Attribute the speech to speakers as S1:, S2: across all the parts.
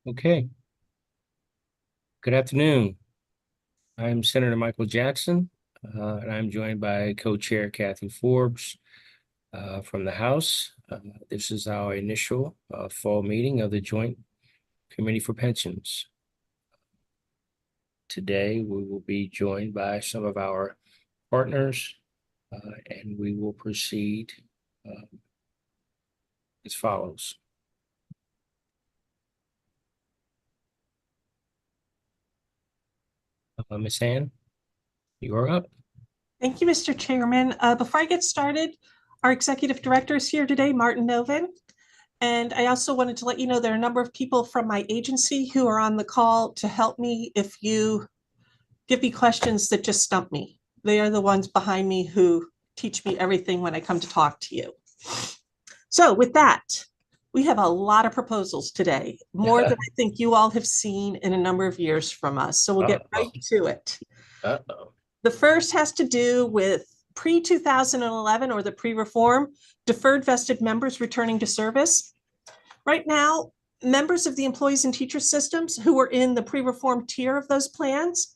S1: Okay, good afternoon. I'm Senator Michael Jackson, and I'm joined by Co-Chair Kathy Forbes from the House. This is our initial fall meeting of the Joint Committee for Pensions. Today, we will be joined by some of our partners, and we will proceed as follows. Ms. Ann, you are up.
S2: Thank you, Mr. Chairman. Before I get started, our Executive Director is here today, Martin Novin. And I also wanted to let you know there are a number of people from my agency who are on the call to help me if you give me questions that just stump me. They are the ones behind me who teach me everything when I come to talk to you. So with that, we have a lot of proposals today, more than I think you all have seen in a number of years from us. So we'll get right to it.
S1: Uh-oh.
S2: The first has to do with pre-2011 or the pre-reform deferred vested members returning to service. Right now, members of the employees and teacher systems who are in the pre-reform tier of those plans,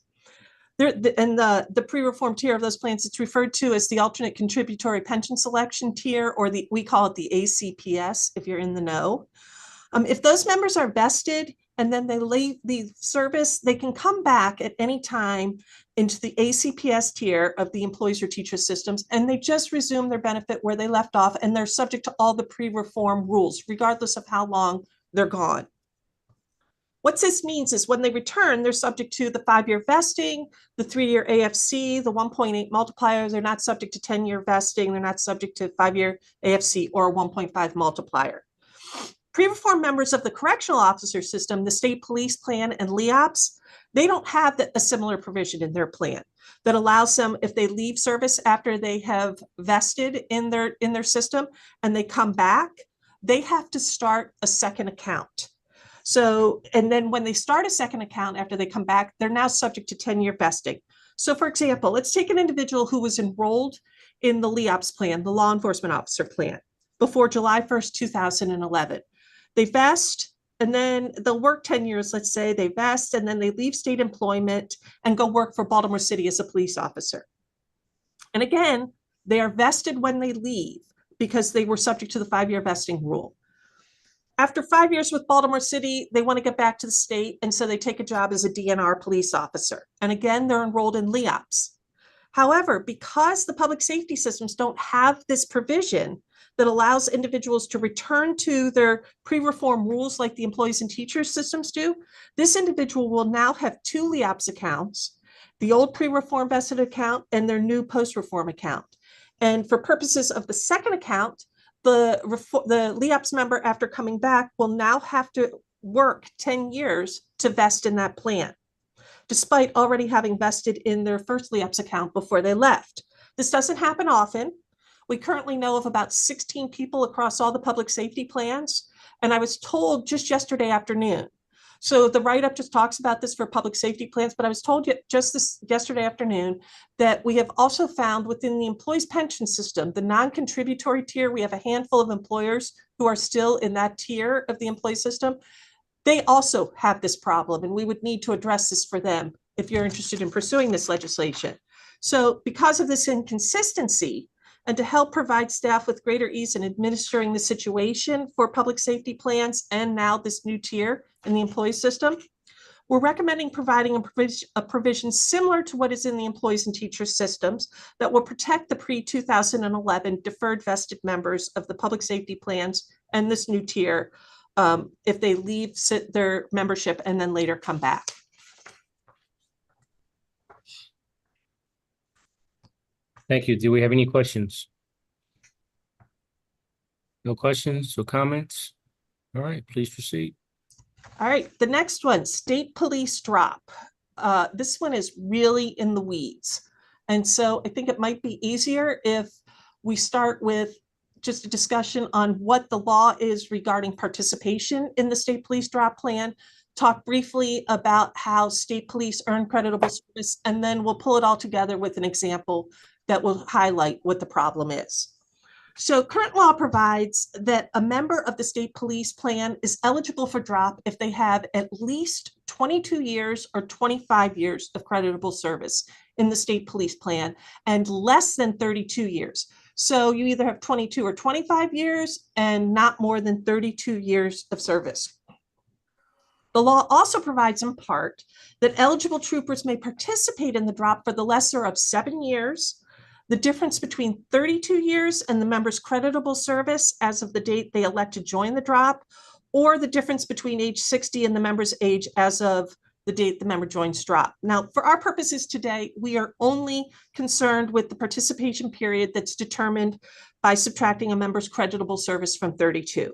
S2: the pre-reform tier of those plans, it's referred to as the alternate contributory pension selection tier, or we call it the ACPS if you're in the know. If those members are vested and then they leave the service, they can come back at any time into the ACPS tier of the employees or teacher systems, and they just resume their benefit where they left off, and they're subject to all the pre-reform rules, regardless of how long they're gone. What this means is when they return, they're subject to the 5-year vesting, the 3-year AFC, the 1.8 multiplier. They're not subject to 10-year vesting. They're not subject to 5-year AFC or a 1.5 multiplier. Pre-reform members of the correctional officer system, the state police plan and LEOPS, they don't have a similar provision in their plan that allows them, if they leave service after they have vested in their system and they come back, they have to start a second account. So, and then when they start a second account after they come back, they're now subject to 10-year vesting. So for example, let's take an individual who was enrolled in the LEOPS plan, the law enforcement officer plan, before July 1st, 2011. They vest, and then they'll work 10 years, let's say they vest, and then they leave state employment and go work for Baltimore City as a police officer. And again, they are vested when they leave because they were subject to the 5-year vesting rule. After 5 years with Baltimore City, they want to get back to the state, and so they take a job as a DNR police officer. And again, they're enrolled in LEOPS. However, because the public safety systems don't have this provision that allows individuals to return to their pre-reform rules like the employees and teachers systems do, this individual will now have 2 LEOPS accounts, the old pre-reform vested account and their new post-reform account. And for purposes of the second account, the LEOPS member, after coming back, will now have to work 10 years to vest in that plan, despite already having vested in their first LEOPS account before they left. This doesn't happen often. We currently know of about 16 people across all the public safety plans, and I was told just yesterday afternoon. So the write-up just talks about this for public safety plans, but I was told just yesterday afternoon that we have also found within the employees' pension system, the non-contributory tier, we have a handful of employers who are still in that tier of the employee system. They also have this problem, and we would need to address this for them if you're interested in pursuing this legislation. So because of this inconsistency, and to help provide staff with greater ease in administering the situation for public safety plans and now this new tier in the employee system, we're recommending providing a provision similar to what is in the employees and teachers systems that will protect the pre-2011 deferred vested members of the public safety plans and this new tier if they leave their membership and then later come back.
S1: Thank you. Do we have any questions? No questions or comments? All right, please proceed.
S2: All right, the next one, state police drop. This one is really in the weeds. And so I think it might be easier if we start with just a discussion on what the law is regarding participation in the state police drop plan, talk briefly about how state police earn creditable service, and then we'll pull it all together with an example that will highlight what the problem is. So current law provides that a member of the state police plan is eligible for drop if they have at least 22 years or 25 years of creditable service in the state police plan and less than 32 years. So you either have 22 or 25 years and not more than 32 years of service. The law also provides in part that eligible troopers may participate in the drop for the lesser of 7 years, the difference between 32 years and the member's creditable service as of the date they elect to join the drop, or the difference between age 60 and the member's age as of the date the member joins drop. Now, for our purposes today, we are only concerned with the participation period that's determined by subtracting a member's creditable service from 32.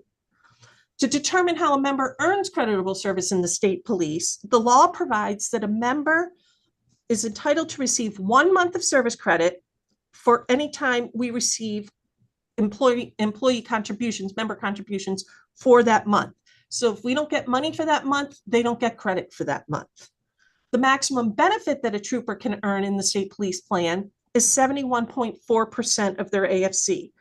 S2: To determine how a member earns creditable service in the state police, the law provides that a member is entitled to receive 1 month of service credit for any time we receive employee contributions, member contributions for that month. So if we don't get money for that month, they don't get credit for that month. The maximum benefit that a trooper can earn in the state police plan is 71.4% of their AFC.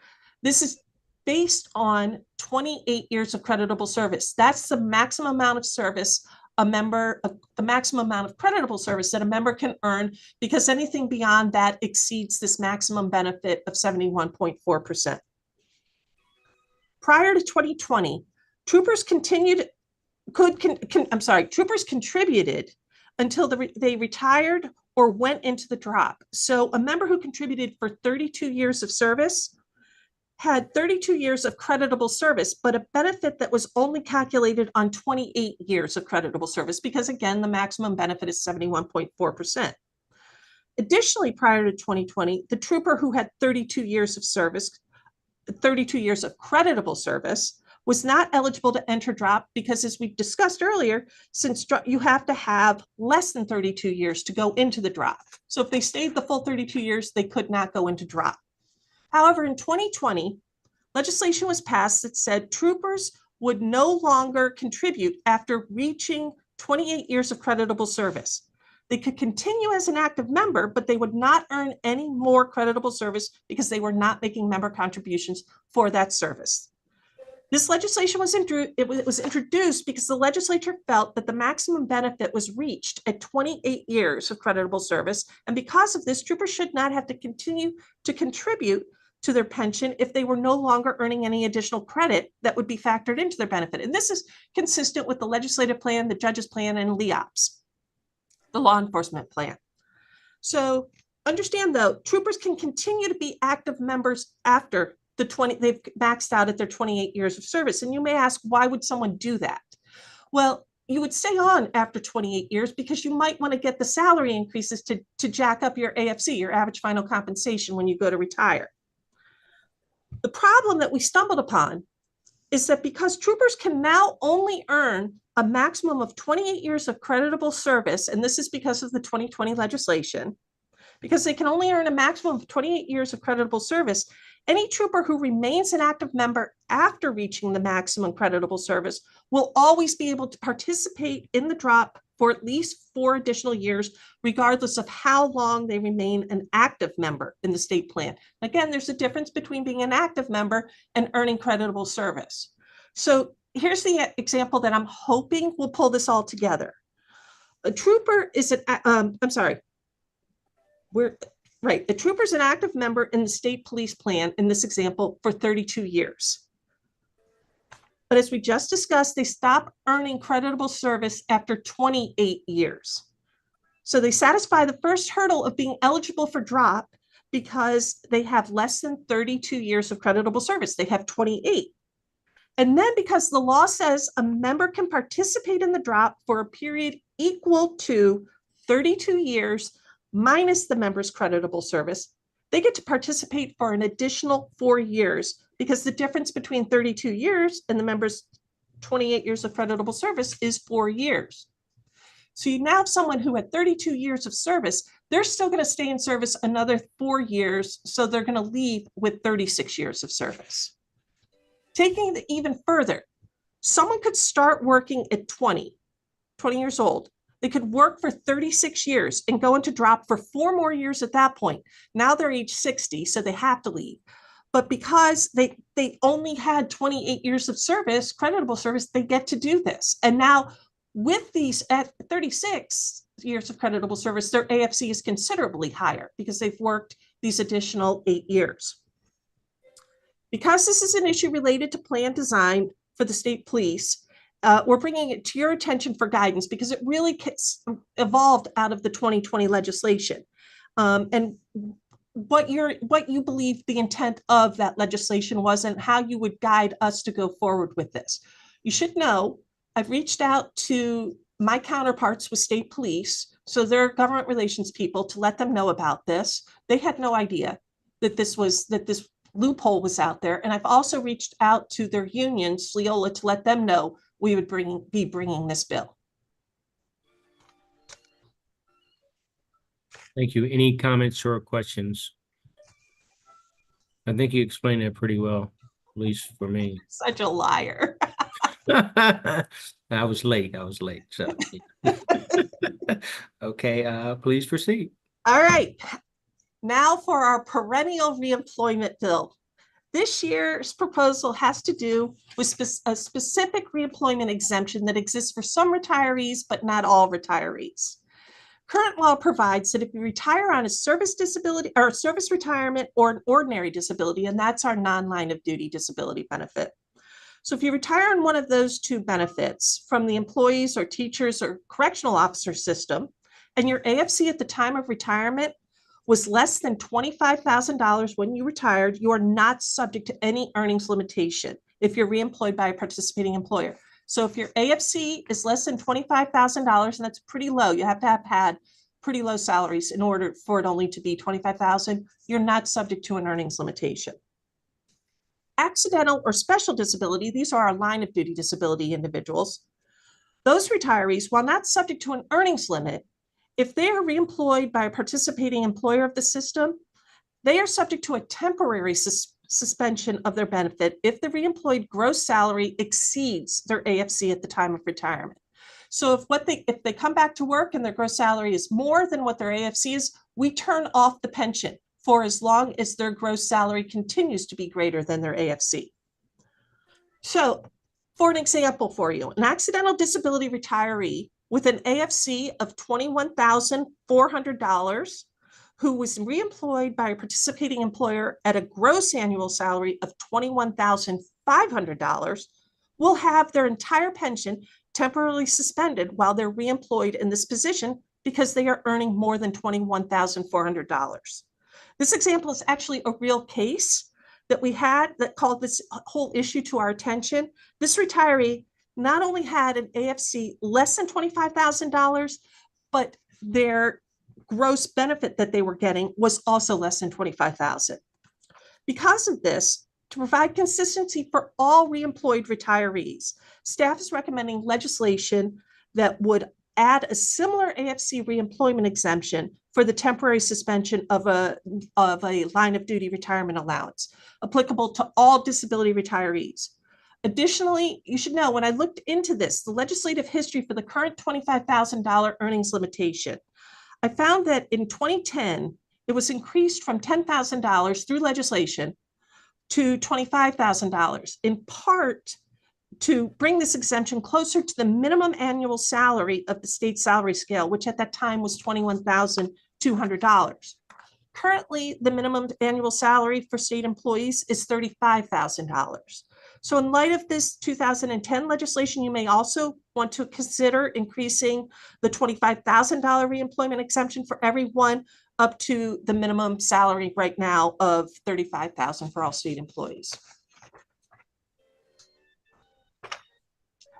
S2: This is based on 28 years of creditable service. That's the maximum amount of service the maximum amount of creditable service that a member can earn, because anything beyond that exceeds this maximum benefit of 71.4%. Prior to 2020, troopers contributed until they retired or went into the drop. So a member who contributed for 32 years of service had 32 years of creditable service, but a benefit that was only calculated on 28 years of creditable service, because again, the maximum benefit is 71.4%. Additionally, prior to 2020, the trooper who had 32 years of service, 32 years of creditable service, was not eligible to enter drop because, as we discussed earlier, since you have to have less than 32 years to go into the drop. So if they stayed the full 32 years, they could not go into drop. However, in 2020, legislation was passed that said troopers would no longer contribute after reaching 28 years of creditable service. They could continue as an active member, but they would not earn any more creditable service because they were not making member contributions for that service. This legislation was introduced because the legislature felt that the maximum benefit was reached at 28 years of creditable service. And because of this, troopers should not have to continue to contribute to their pension if they were no longer earning any additional credit that would be factored into their benefit. And this is consistent with the legislative plan, the judge's plan, and LEOPS, the law enforcement plan. So understand though, troopers can continue to be active members after they've maxed out at their 28 years of service. And you may ask, why would someone do that? Well, you would stay on after 28 years because you might want to get the salary increases to jack up your AFC, your average final compensation, when you go to retire. The problem that we stumbled upon is that because troopers can now only earn a maximum of 28 years of creditable service, and this is because of the 2020 legislation, because they can only earn a maximum of 28 years of creditable service, any trooper who remains an active member after reaching the maximum creditable service will always be able to participate in the drop for at least 4 additional years, regardless of how long they remain an active member in the state plan. Again, there's a difference between being an active member and earning creditable service. So here's the example that I'm hoping will pull this all together. A trooper is a trooper is an active member in the state police plan in this example for 32 years. But as we just discussed, they stop earning creditable service after 28 years. So they satisfy the first hurdle of being eligible for drop because they have less than 32 years of creditable service. They have 28. And then because the law says a member can participate in the drop for a period equal to 32 years minus the member's creditable service, they get to participate for an additional 4 years, because the difference between 32 years and the member's 28 years of creditable service is 4 years. So you now have someone who had 32 years of service, they're still going to stay in service another 4 years, so they're going to leave with 36 years of service. Taking it even further, someone could start working at 20 years old. They could work for 36 years and go into drop for 4 more years at that point. Now they're age 60, so they have to leave. But because they only had 28 years of service, creditable service, they get to do this. And now with these at 36 years of creditable service, their AFC is considerably higher because they've worked these additional 8 years. Because this is an issue related to plan design for the state police, we're bringing it to your attention for guidance because it really evolved out of the 2020 legislation. And what you believe the intent of that legislation was and how you would guide us to go forward with this. You should know, I've reached out to my counterparts with state police, so they're government relations people, to let them know about this. They had no idea that this loophole was out there. And I've also reached out to their union, Sleola, to let them know we would be bringing this bill.
S1: Thank you. Any comments or questions? I think you explained it pretty well, at least for me.
S2: Such a liar.
S1: I was late. So okay, please proceed.
S2: All right. Now for our perennial reemployment bill. This year's proposal has to do with a specific reemployment exemption that exists for some retirees, but not all retirees. Current law provides that if you retire on a service disability or service retirement or an ordinary disability, and that's our non-line of duty disability benefit. So if you retire on one of those two benefits from the employees or teachers or correctional officer system, and your AFC at the time of retirement was less than $25,000 when you retired, you are not subject to any earnings limitation if you're reemployed by a participating employer. So if your AFC is less than $25,000, and that's pretty low, you have to have had pretty low salaries in order for it only to be $25,000, you're not subject to an earnings limitation. Accidental or special disability, these are our line of duty disability individuals. Those retirees, while not subject to an earnings limit, if they are reemployed by a participating employer of the system, they are subject to a temporary suspension of their benefit if the reemployed gross salary exceeds their AFC at the time of retirement. So if they come back to work and their gross salary is more than what their AFC is, we turn off the pension for as long as their gross salary continues to be greater than their AFC. So for an example for you, an accidental disability retiree with an AFC of $21,400 who was reemployed by a participating employer at a gross annual salary of $21,500 will have their entire pension temporarily suspended while they're reemployed in this position because they are earning more than $21,400. This example is actually a real case that we had that called this whole issue to our attention. This retiree not only had an AFC less than $25,000, but their gross benefit that they were getting was also less than $25,000. Because of this, to provide consistency for all reemployed retirees, staff is recommending legislation that would add a similar AFC reemployment exemption for the temporary suspension of a line of duty retirement allowance, applicable to all disability retirees. Additionally, you should know, when I looked into this, the legislative history for the current $25,000 earnings limitation, I found that in 2010, it was increased from $10,000 through legislation to $25,000, in part to bring this exemption closer to the minimum annual salary of the state salary scale, which at that time was $21,200. Currently, the minimum annual salary for state employees is $35,000. So in light of this 2010 legislation, you may also want to consider increasing the $25,000 reemployment exemption for everyone up to the minimum salary right now of $35,000 for all state employees.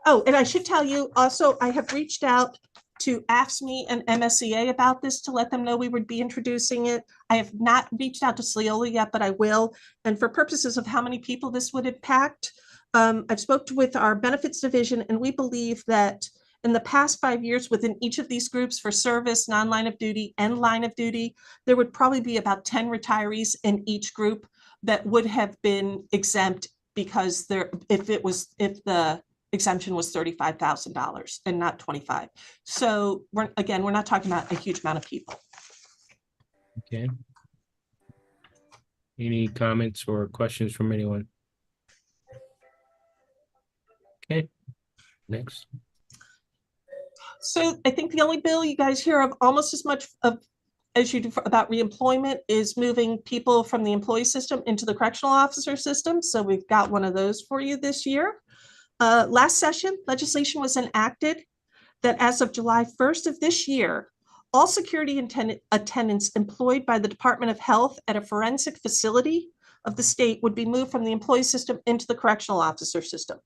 S2: Oh, and I should tell you also, I have reached out to AFSCME and MSEA about this to let them know we would be introducing it. I have not reached out to Sleola yet, but I will. And for purposes of how many people this would impact, I've spoken with our benefits division, and we believe that in the past 5 years within each of these groups for service, non-line of duty, and line of duty, there would probably be about 10 retirees in each group that would have been exempt because if the exemption was $35,000 and not 25. So we're not talking about a huge amount of people.
S1: Okay. Any comments or questions from anyone? Okay, next.
S2: So I think the only bill you guys hear of almost as much of as you do about reemployment is moving people from the employee system into the correctional officer system. So we've got one of those for you this year. Last session, legislation was enacted that as of July 1st of this year, all security attendants employed by the Department of Health at a forensic facility of the state would be moved from the employee system into the correctional officer system.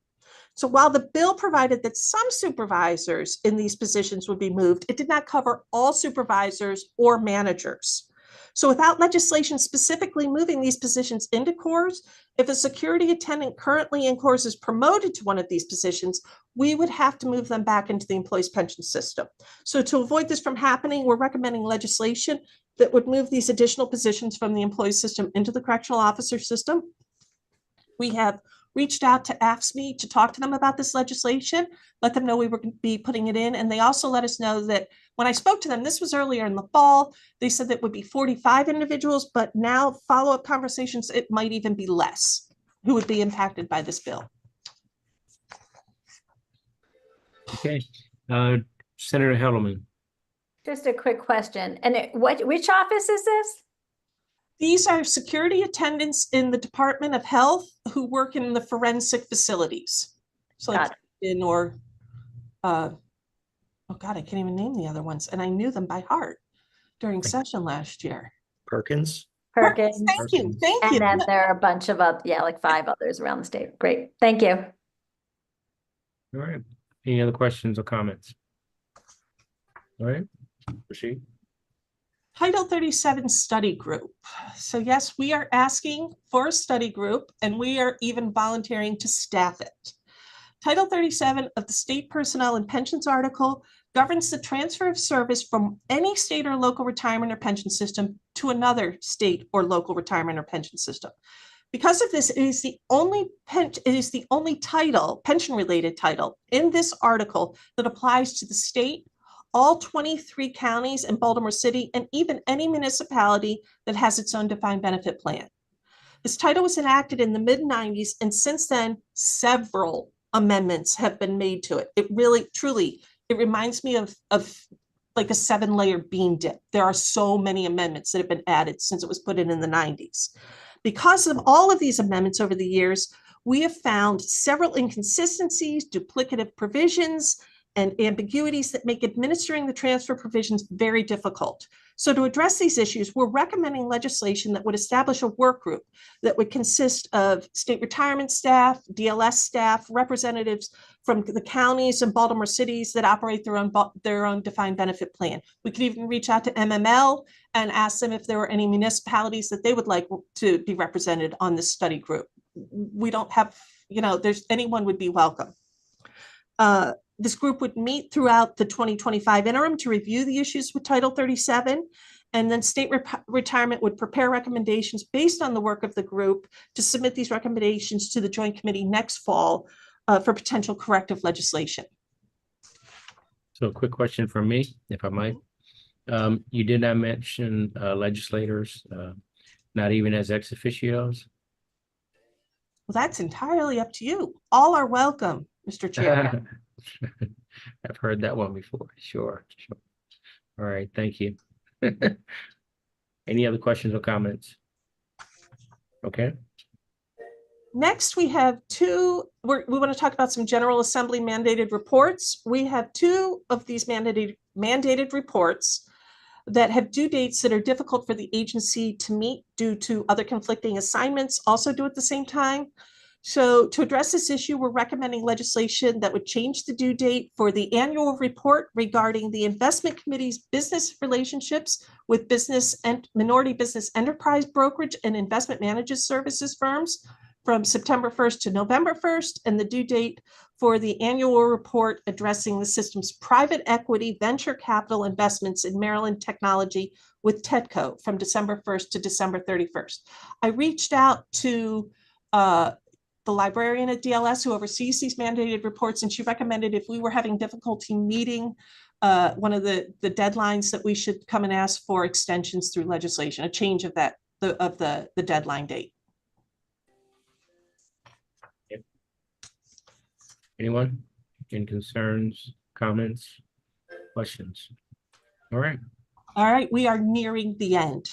S2: So while the bill provided that some supervisors in these positions would be moved, it did not cover all supervisors or managers. So without legislation specifically moving these positions into CORS, if a security attendant currently in CORS is promoted to one of these positions, we would have to move them back into the employee's pension system. So to avoid this from happening, we're recommending legislation that would move these additional positions from the employee system into the correctional officer system. We have reached out to AFSCME to talk to them about this legislation, let them know we were going to be putting it in. And they also let us know that when I spoke to them, this was earlier in the fall, they said that would be 45 individuals, but now follow-up conversations, it might even be less who would be impacted by this bill.
S1: Okay, Senator Hedelman.
S3: Just a quick question. And which office is this?
S2: These are security attendants in the Department of Health who work in the forensic facilities. So like oh God, I can't even name the other ones. And I knew them by heart during session last year.
S1: Perkins.
S3: Perkins.
S2: Thank you. Thank you.
S3: And then there are a bunch of other, like 5 others around the state. Great. Thank you.
S1: All right. Any other questions or comments? All right, proceed.
S2: Title 37 study group. So yes, we are asking for a study group and we are even volunteering to staff it. Title 37 of the State Personnel and Pensions article governs the transfer of service from any state or local retirement or pension system to another state or local retirement or pension system. Because of this, it is the only title, pension-related title in this article that applies to the state, all 23 counties and Baltimore City, and even any municipality that has its own defined benefit plan. This title was enacted in the mid-90s, and since then, several amendments have been made to it. It really, truly, it reminds me of like a 7-layer bean dip. There are so many amendments that have been added since it was put in the 90s. Because of all of these amendments over the years, we have found several inconsistencies, duplicative provisions, and ambiguities that make administering the transfer provisions very difficult. So to address these issues, we're recommending legislation that would establish a work group that would consist of state retirement staff, DLS staff, representatives from the counties and Baltimore cities that operate their own defined benefit plan. We could even reach out to MML and ask them if there were any municipalities that they would like to be represented on this study group. We don't have, anyone would be welcome. This group would meet throughout the 2025 interim to review the issues with Title 37, and then state retirement would prepare recommendations based on the work of the group to submit these recommendations to the Joint Committee next fall for potential corrective legislation.
S1: So a quick question from me, if I might. You did not mention legislators, not even as ex officios.
S2: Well, that's entirely up to you. All are welcome, Mr. Chair.
S1: I've heard that one before. Sure. All right, thank you. Any other questions or comments? Okay.
S2: Next, we have we want to talk about some General Assembly mandated reports. We have 2 of these mandated reports that have due dates that are difficult for the agency to meet due to other conflicting assignments also due at the same time. So to address this issue, we're recommending legislation that would change the due date for the annual report regarding the Investment Committee's business relationships with business and minority business enterprise brokerage and investment management services firms from September 1st to November 1st, and the due date for the annual report addressing the system's private equity venture capital investments in Maryland technology with TEDCO from December 1st to December 31st. I reached out to the librarian at DLS who oversees these mandated reports, and she recommended if we were having difficulty meeting one of the deadlines that we should come and ask for extensions through legislation, a change of that the deadline date.
S1: Anyone? Any concerns, comments, questions? All right.
S2: All right, we are nearing the end.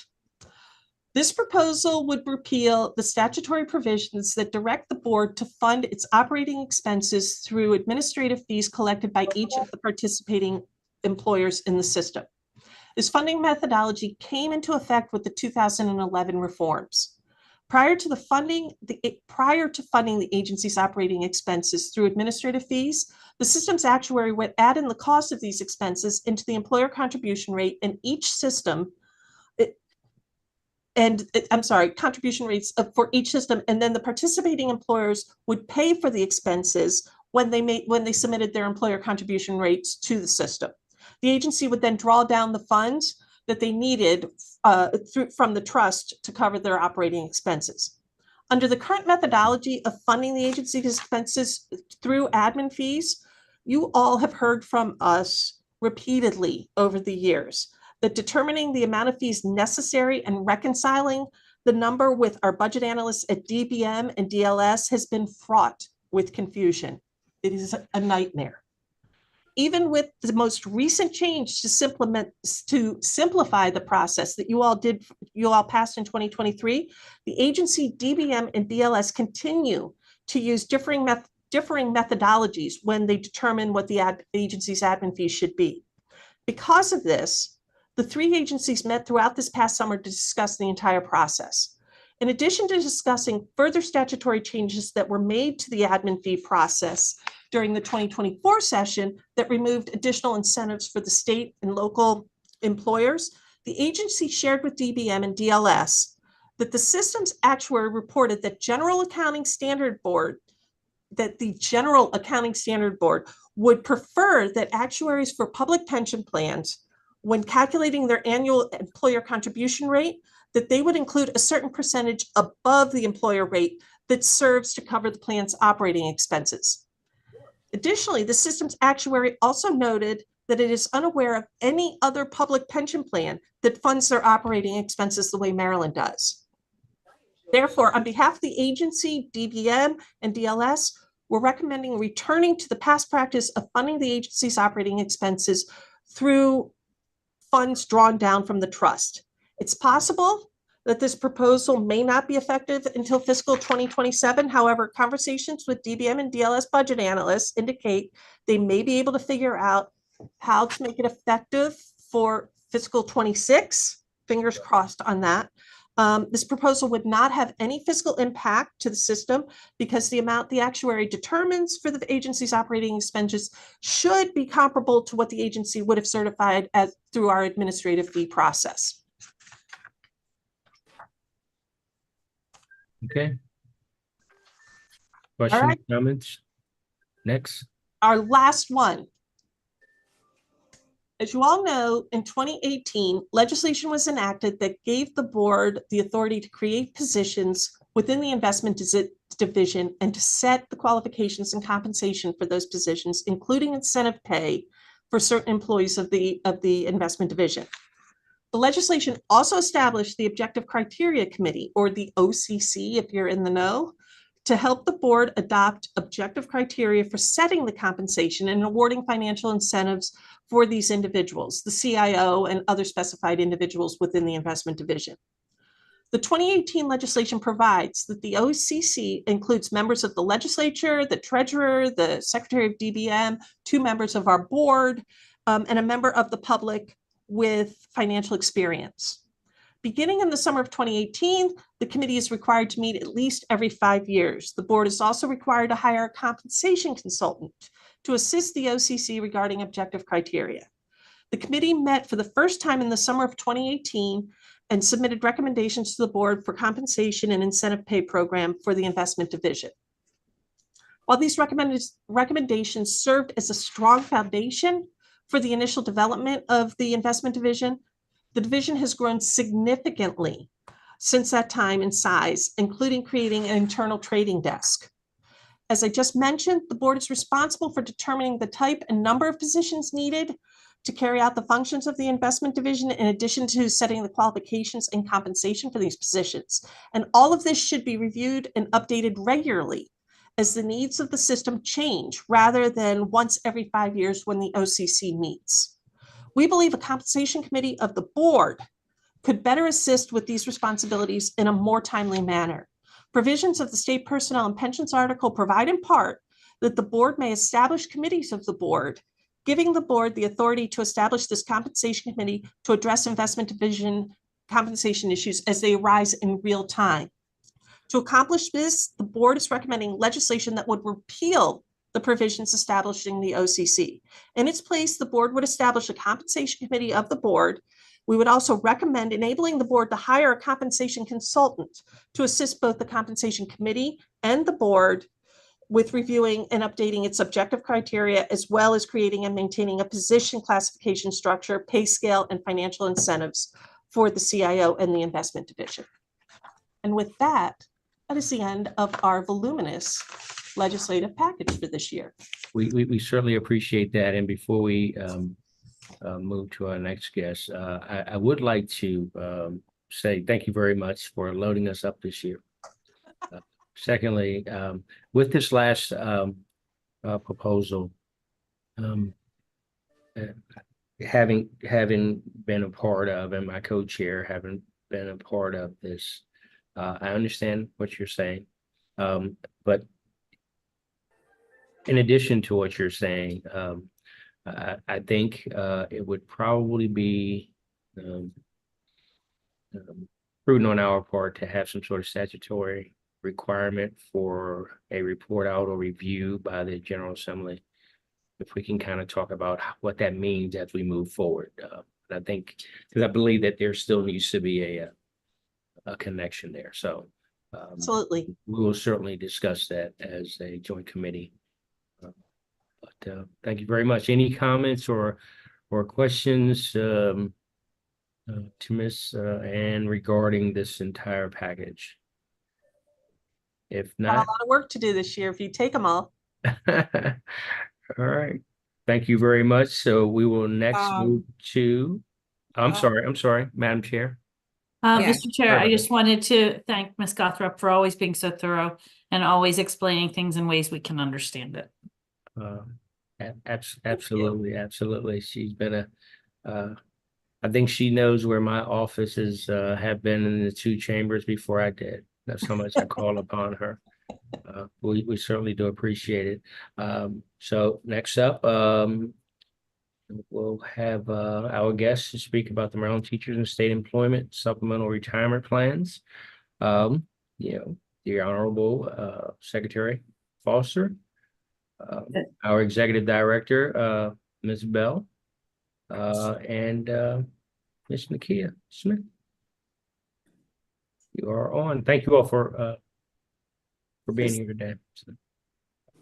S2: This proposal would repeal the statutory provisions that direct the board to fund its operating expenses through administrative fees collected by each of the participating employers in the system. This funding methodology came into effect with the 2011 reforms. Prior to funding the agency's operating expenses through administrative fees, the system's actuary would add in the cost of these expenses into the employer contribution rate in each system. Contribution rates for each system, and then the participating employers would pay for the expenses when they submitted their employer contribution rates to the system. The agency would then draw down the funds that they needed from the trust to cover their operating expenses. Under the current methodology of funding the agency's expenses through admin fees, you all have heard from us repeatedly over the years that determining the amount of fees necessary and reconciling the number with our budget analysts at DBM and DLS has been fraught with confusion. It is a nightmare. Even with the most recent change to simplify the process that you all passed in 2023, the agency DBM and DLS continue to use differing methodologies when they determine what the agency's admin fees should be. Because of this, the three agencies met throughout this past summer to discuss the entire process. In addition to discussing further statutory changes that were made to the admin fee process during the 2024 session that removed additional incentives for the state and local employers, the agency shared with DBM and DLS that the system's actuary reported that the General Accounting Standard Board would prefer that actuaries for public pension plans, when calculating their annual employer contribution rate, that they would include a certain percentage above the employer rate that serves to cover the plan's operating expenses. Additionally, the system's actuary also noted that it is unaware of any other public pension plan that funds their operating expenses the way Maryland does. Therefore, on behalf of the agency, DBM, and DLS, we're recommending returning to the past practice of funding the agency's operating expenses through funds drawn down from the trust. It's possible that this proposal may not be effective until fiscal 2027. However, conversations with DBM and DLS budget analysts indicate they may be able to figure out how to make it effective for fiscal 26. Fingers crossed on that. This proposal would not have any fiscal impact to the system because the amount the actuary determines for the agency's operating expenses should be comparable to what the agency would have certified through our administrative fee process.
S1: Okay. Questions,
S2: right.
S1: Comments? Next.
S2: Our last one. As you all know, in 2018, legislation was enacted that gave the board the authority to create positions within the investment division and to set the qualifications and compensation for those positions, including incentive pay for certain employees of the investment division. The legislation also established the Objective Criteria Committee, or the OCC, if you're in the know, to help the board adopt objective criteria for setting the compensation and awarding financial incentives for these individuals, the CIO and other specified individuals within the investment division. The 2018 legislation provides that the OCC includes members of the legislature, the treasurer, the secretary of DBM, 2 members of our board, and a member of the public with financial experience. Beginning in the summer of 2018, the committee is required to meet at least every 5 years. The board is also required to hire a compensation consultant to assist the OCC regarding objective criteria. The committee met for the first time in the summer of 2018 and submitted recommendations to the board for compensation and incentive pay program for the investment division. While these recommendations served as a strong foundation for the initial development of the investment division, the division has grown significantly since that time in size, including creating an internal trading desk. As I just mentioned, the board is responsible for determining the type and number of positions needed to carry out the functions of the investment division in addition to setting the qualifications and compensation for these positions. And all of this should be reviewed and updated regularly as the needs of the system change rather than once every 5 years when the OCC meets. We believe a compensation committee of the board could better assist with these responsibilities in a more timely manner. Provisions of the State Personnel and Pensions article provide in part that the board may establish committees of the board, giving the board the authority to establish this compensation committee to address investment division compensation issues as they arise in real time. To accomplish this, the board is recommending legislation that would repeal the provisions establishing the OCC. In its place, the board would establish a compensation committee of the board. We would also recommend enabling the board to hire a compensation consultant to assist both the compensation committee and the board with reviewing and updating its objective criteria, as well as creating and maintaining a position classification structure, pay scale, and financial incentives for the CIO and the investment division. And with that is the end of our voluminous legislative package for this year.
S1: We certainly appreciate that. And before we move to our next guest, I would like to say thank you very much for loading us up this year. Secondly, with this last proposal, having been a part of, and my co-chair having been a part of this, I understand what you're saying, but in addition to what you're saying, I think it would probably be prudent on our part to have some sort of statutory requirement for a report out or review by the General Assembly, if we can kind of talk about what that means as we move forward. And I think, because I believe that there still needs to be a connection there. So
S2: Absolutely.
S1: we will certainly discuss that as a joint committee. But thank you very much. Any comments or questions to Ms. Ann regarding this entire package? If
S2: Got a
S1: not,
S2: lot of work to do this year if you take them all.
S1: all right. Thank you very much. So we will next move to, I'm sorry, Madam Chair.
S4: Mr. Chair, I just wanted to thank Ms. Gothrop for always being so thorough and always explaining things in ways we can understand it.
S1: Absolutely. She's been I think she knows where my offices have been in the two chambers before I did. That's how much I call upon her. We certainly do appreciate it. So next up, we'll have our guests to speak about the Maryland Teachers and State Employment Supplemental Retirement Plans. The Honorable Secretary Foster, our Executive Director, Ms. Bell, and Ms. Nakia Smith. You are on. Thank you all for being here today.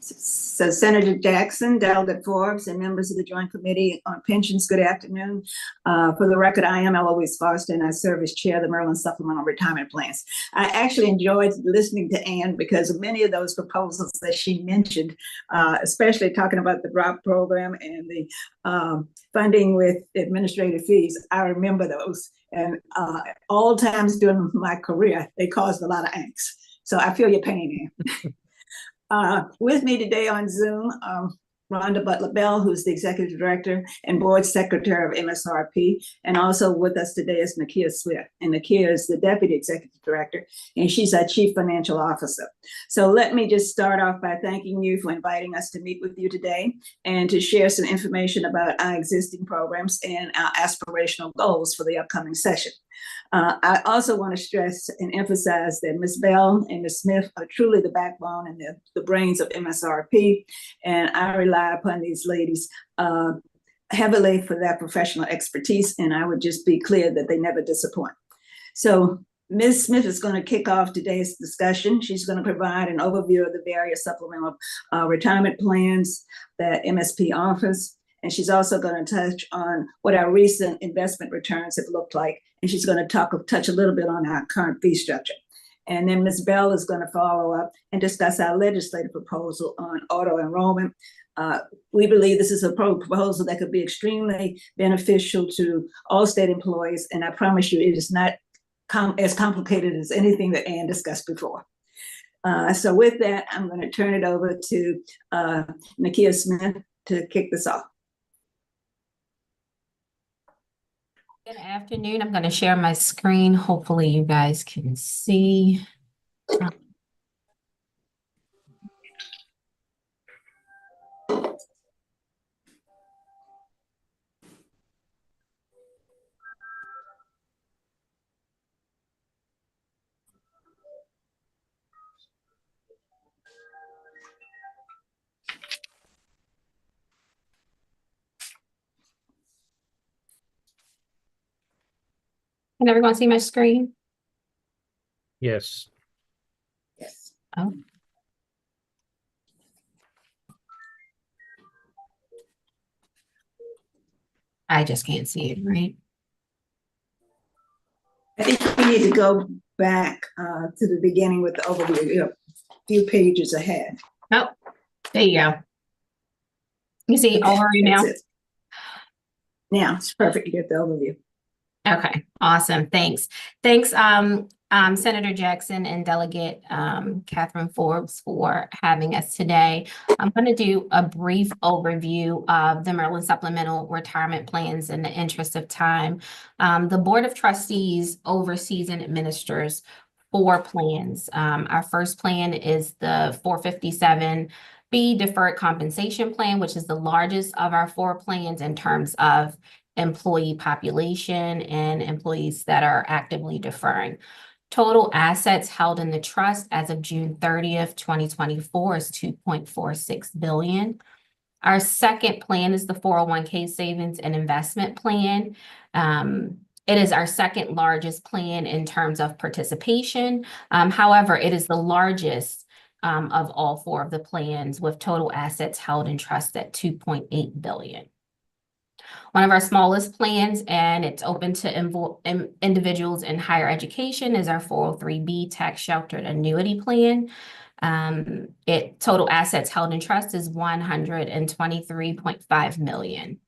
S5: So Senator Jackson, Delegate Forbes, and members of the Joint Committee on Pensions, good afternoon. For the record, I am Eloise Foster, and I serve as chair of the Maryland Supplemental Retirement Plans. I actually enjoyed listening to Ann because of many of those proposals that she mentioned, especially talking about the DROP program and the funding with administrative fees. I remember those, and all times during my career, they caused a lot of angst. So I feel your pain, Ann. With me today on Zoom, Rhonda Butler-Bell, who's the Executive Director and Board Secretary of MSRP, and also with us today is Nakia Swift. And Nakia is the Deputy Executive Director, and she's our Chief Financial Officer. So let me just start off by thanking you for inviting us to meet with you today and to share some information about our existing programs and our aspirational goals for the upcoming session. I also want to stress and emphasize that Ms. Bell and Ms. Smith are truly the backbone and the brains of MSRP, and I rely upon these ladies heavily for their professional expertise, and I would just be clear that they never disappoint. So Ms. Smith is going to kick off today's discussion. She's going to provide an overview of the various supplemental retirement plans that MSP offers. And she's also going to touch on what our recent investment returns have looked like. And she's going to touch a little bit on our current fee structure. And then Ms. Bell is going to follow up and discuss our legislative proposal on auto enrollment. We believe this is a proposal that could be extremely beneficial to all state employees. And I promise you, it is not as complicated as anything that Ann discussed before. So with that, I'm going to turn it over to Nakia Smith to kick this off.
S6: Good afternoon. I'm going to share my screen. Hopefully you guys can see. Can everyone see my screen?
S1: Yes.
S5: Yes.
S6: Oh. I just can't see it, right?
S5: I think we need to go back to the beginning with the overview. You're a few pages ahead.
S6: Oh, there you go. You see
S5: Okay,
S6: overview now?
S5: that's it. Now it's perfect to get the overview.
S6: Okay, awesome. Thanks. Thanks, Senator Jackson and Delegate Catherine Forbes for having us today. I'm going to do a brief overview of the Maryland Supplemental Retirement Plans in the interest of time. The Board of Trustees oversees and administers 4 plans. Our first plan is the 457B Deferred Compensation Plan, which is the largest of our 4 plans in terms of employee population and employees that are actively deferring. Total assets held in the trust as of June 30th, 2024 is $2.46 billion. Our second plan is the 401k Savings and Investment Plan. It is our second largest plan in terms of participation. However, it is the largest of all 4 of the plans, with total assets held in trust at $2.8 billion. One of our smallest plans, and it's open to individuals in higher education, is our 403B tax sheltered annuity plan. Total assets held in trust is $123.5 million.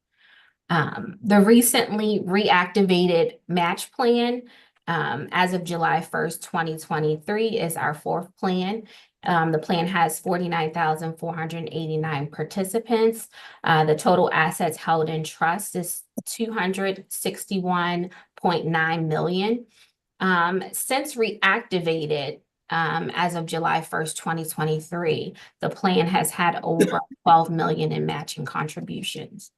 S6: The recently reactivated match plan, as of July 1st, 2023, is our 4th plan. The plan has 49,489 participants. The total assets held in trust is $261.9 million. Since reactivated, as of July 1st, 2023, the plan has had over 12 million in matching contributions.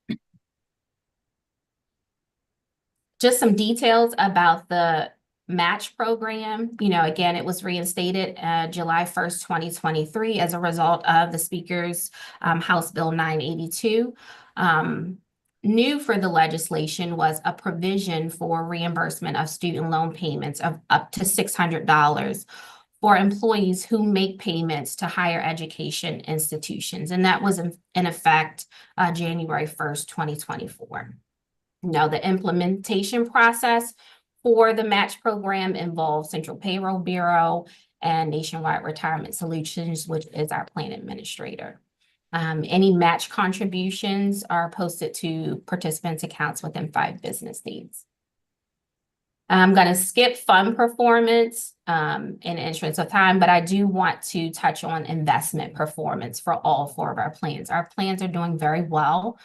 S6: Just some details about the match program. Again, it was reinstated July 1st, 2023 as a result of the Speaker's House Bill 982. New for the legislation was a provision for reimbursement of student loan payments of up to $600 for employees who make payments to higher education institutions. And that was in effect January 1st, 2024. Now, the implementation process for the match program involves Central Payroll Bureau and Nationwide Retirement Solutions, which is our plan administrator. Any match contributions are posted to participants' accounts within 5 business days. I'm going to skip fund performance in the interest of time, but I do want to touch on investment performance for all 4 of our plans. Our plans are doing very well.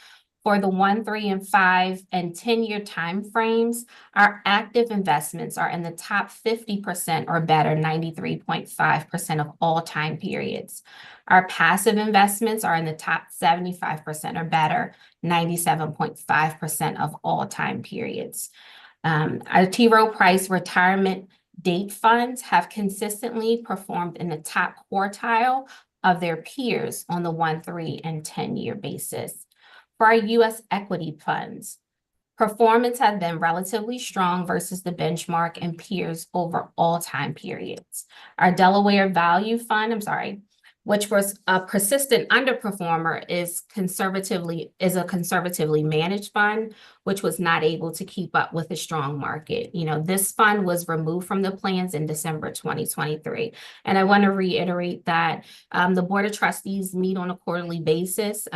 S6: For the 1, 3, and 5 and 10-year timeframes, our active investments are in the top 50% or better, 93.5% of all time periods. Our passive investments are in the top 75% or better, 97.5% of all time periods. Our T. Rowe Price retirement date funds have consistently performed in the top quartile of their peers on the 1, 3, and 10-year basis. For our U.S. equity funds, performance has been relatively strong versus the benchmark and peers over all time periods. Our Delaware Value Fund, which was a persistent underperformer, is a conservatively managed fund, which was not able to keep up with the strong market. You know, this fund was removed from the plans in December 2023. And I want to reiterate that the Board of Trustees meet on a quarterly basis,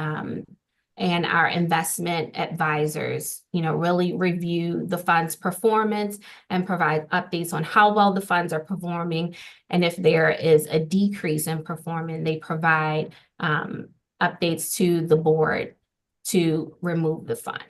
S6: and our investment advisors, you know, really review the fund's performance and provide updates on how well the funds are performing. And if there is a decrease in performance, they provide updates to the board to remove the fund.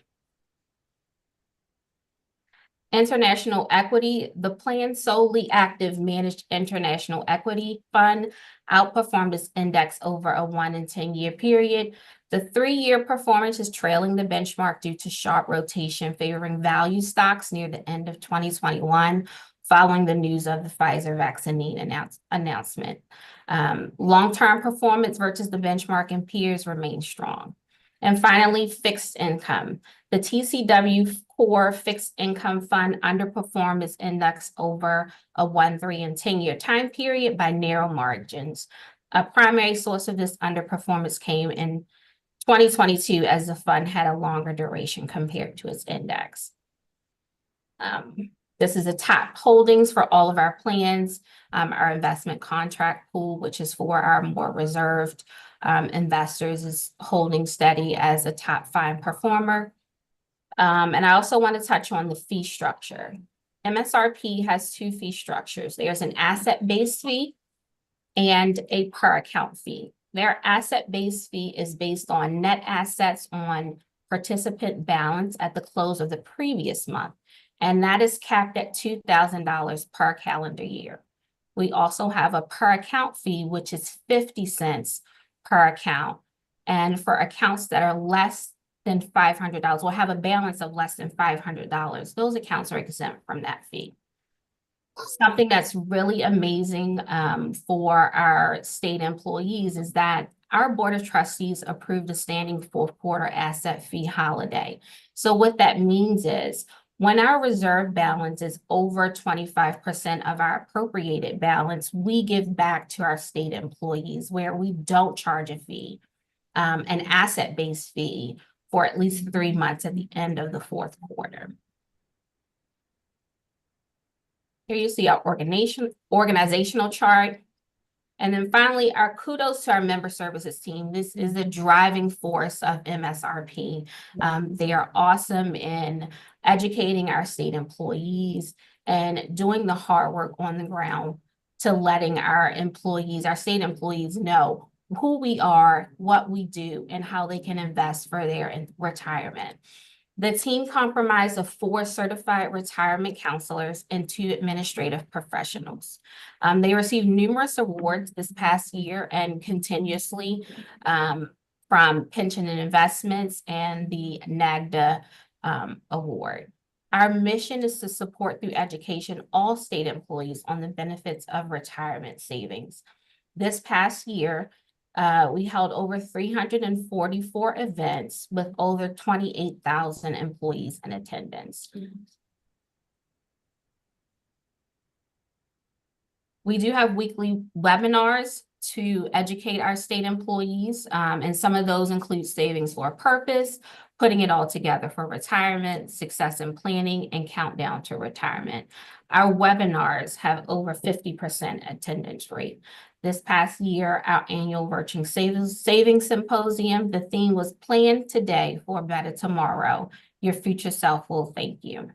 S6: International equity, the plan solely active managed international equity fund outperformed its index over a 1 and 10-year period. The 3-year performance is trailing the benchmark due to sharp rotation favoring value stocks near the end of 2021, following the news of the Pfizer vaccine announcement. Long-term performance versus the benchmark and peers remain strong. And finally, fixed income. The TCW Core Fixed Income Fund underperformed its index over a 1, 3, and 10-year time period by narrow margins. A primary source of this underperformance came in 2022 as the fund had a longer duration compared to its index. This is the top holdings for all of our plans. Our investment contract pool, which is for our more reserved investors, is holding steady as a top 5 performer. And I also want to touch on the fee structure. MSRP has 2 fee structures. There's an asset-based fee and a per account fee. Their asset-based fee is based on net assets on participant balance at the close of the previous month, and that is capped at $2,000 per calendar year. We also have a per account fee, which is 50 cents per account, and for accounts that are less than $500, will have a balance of less than $500, those accounts are exempt from that fee. Something that's really amazing for our state employees is that our Board of Trustees approved a standing 4th quarter asset fee holiday. So what that means is when our reserve balance is over 25% of our appropriated balance, we give back to our state employees where we don't charge a fee, an asset-based fee for at least 3 months at the end of the 4th quarter. Here you see our organizational chart. And then finally, our kudos to our member services team. This is the driving force of MSRP. They are awesome in educating our state employees and doing the hard work on the ground to letting our employees, our state employees, know who we are, what we do, and how they can invest for their retirement. The team comprised of 4 certified retirement counselors and 2 administrative professionals. They received numerous awards this past year and continuously from Pension and Investments and the NAGDA award. Our mission is to support through education all state employees on the benefits of retirement savings. This past year, we held over 344 events with over 28,000 employees in attendance. We do have weekly webinars to educate our state employees, and some of those include savings for a purpose, putting it all together for retirement, success in planning, and countdown to retirement. Our webinars have over 50% attendance rate. This past year, our annual Virtual Savings Symposium, the theme was Plan Today for a Better Tomorrow. Your future self will thank you.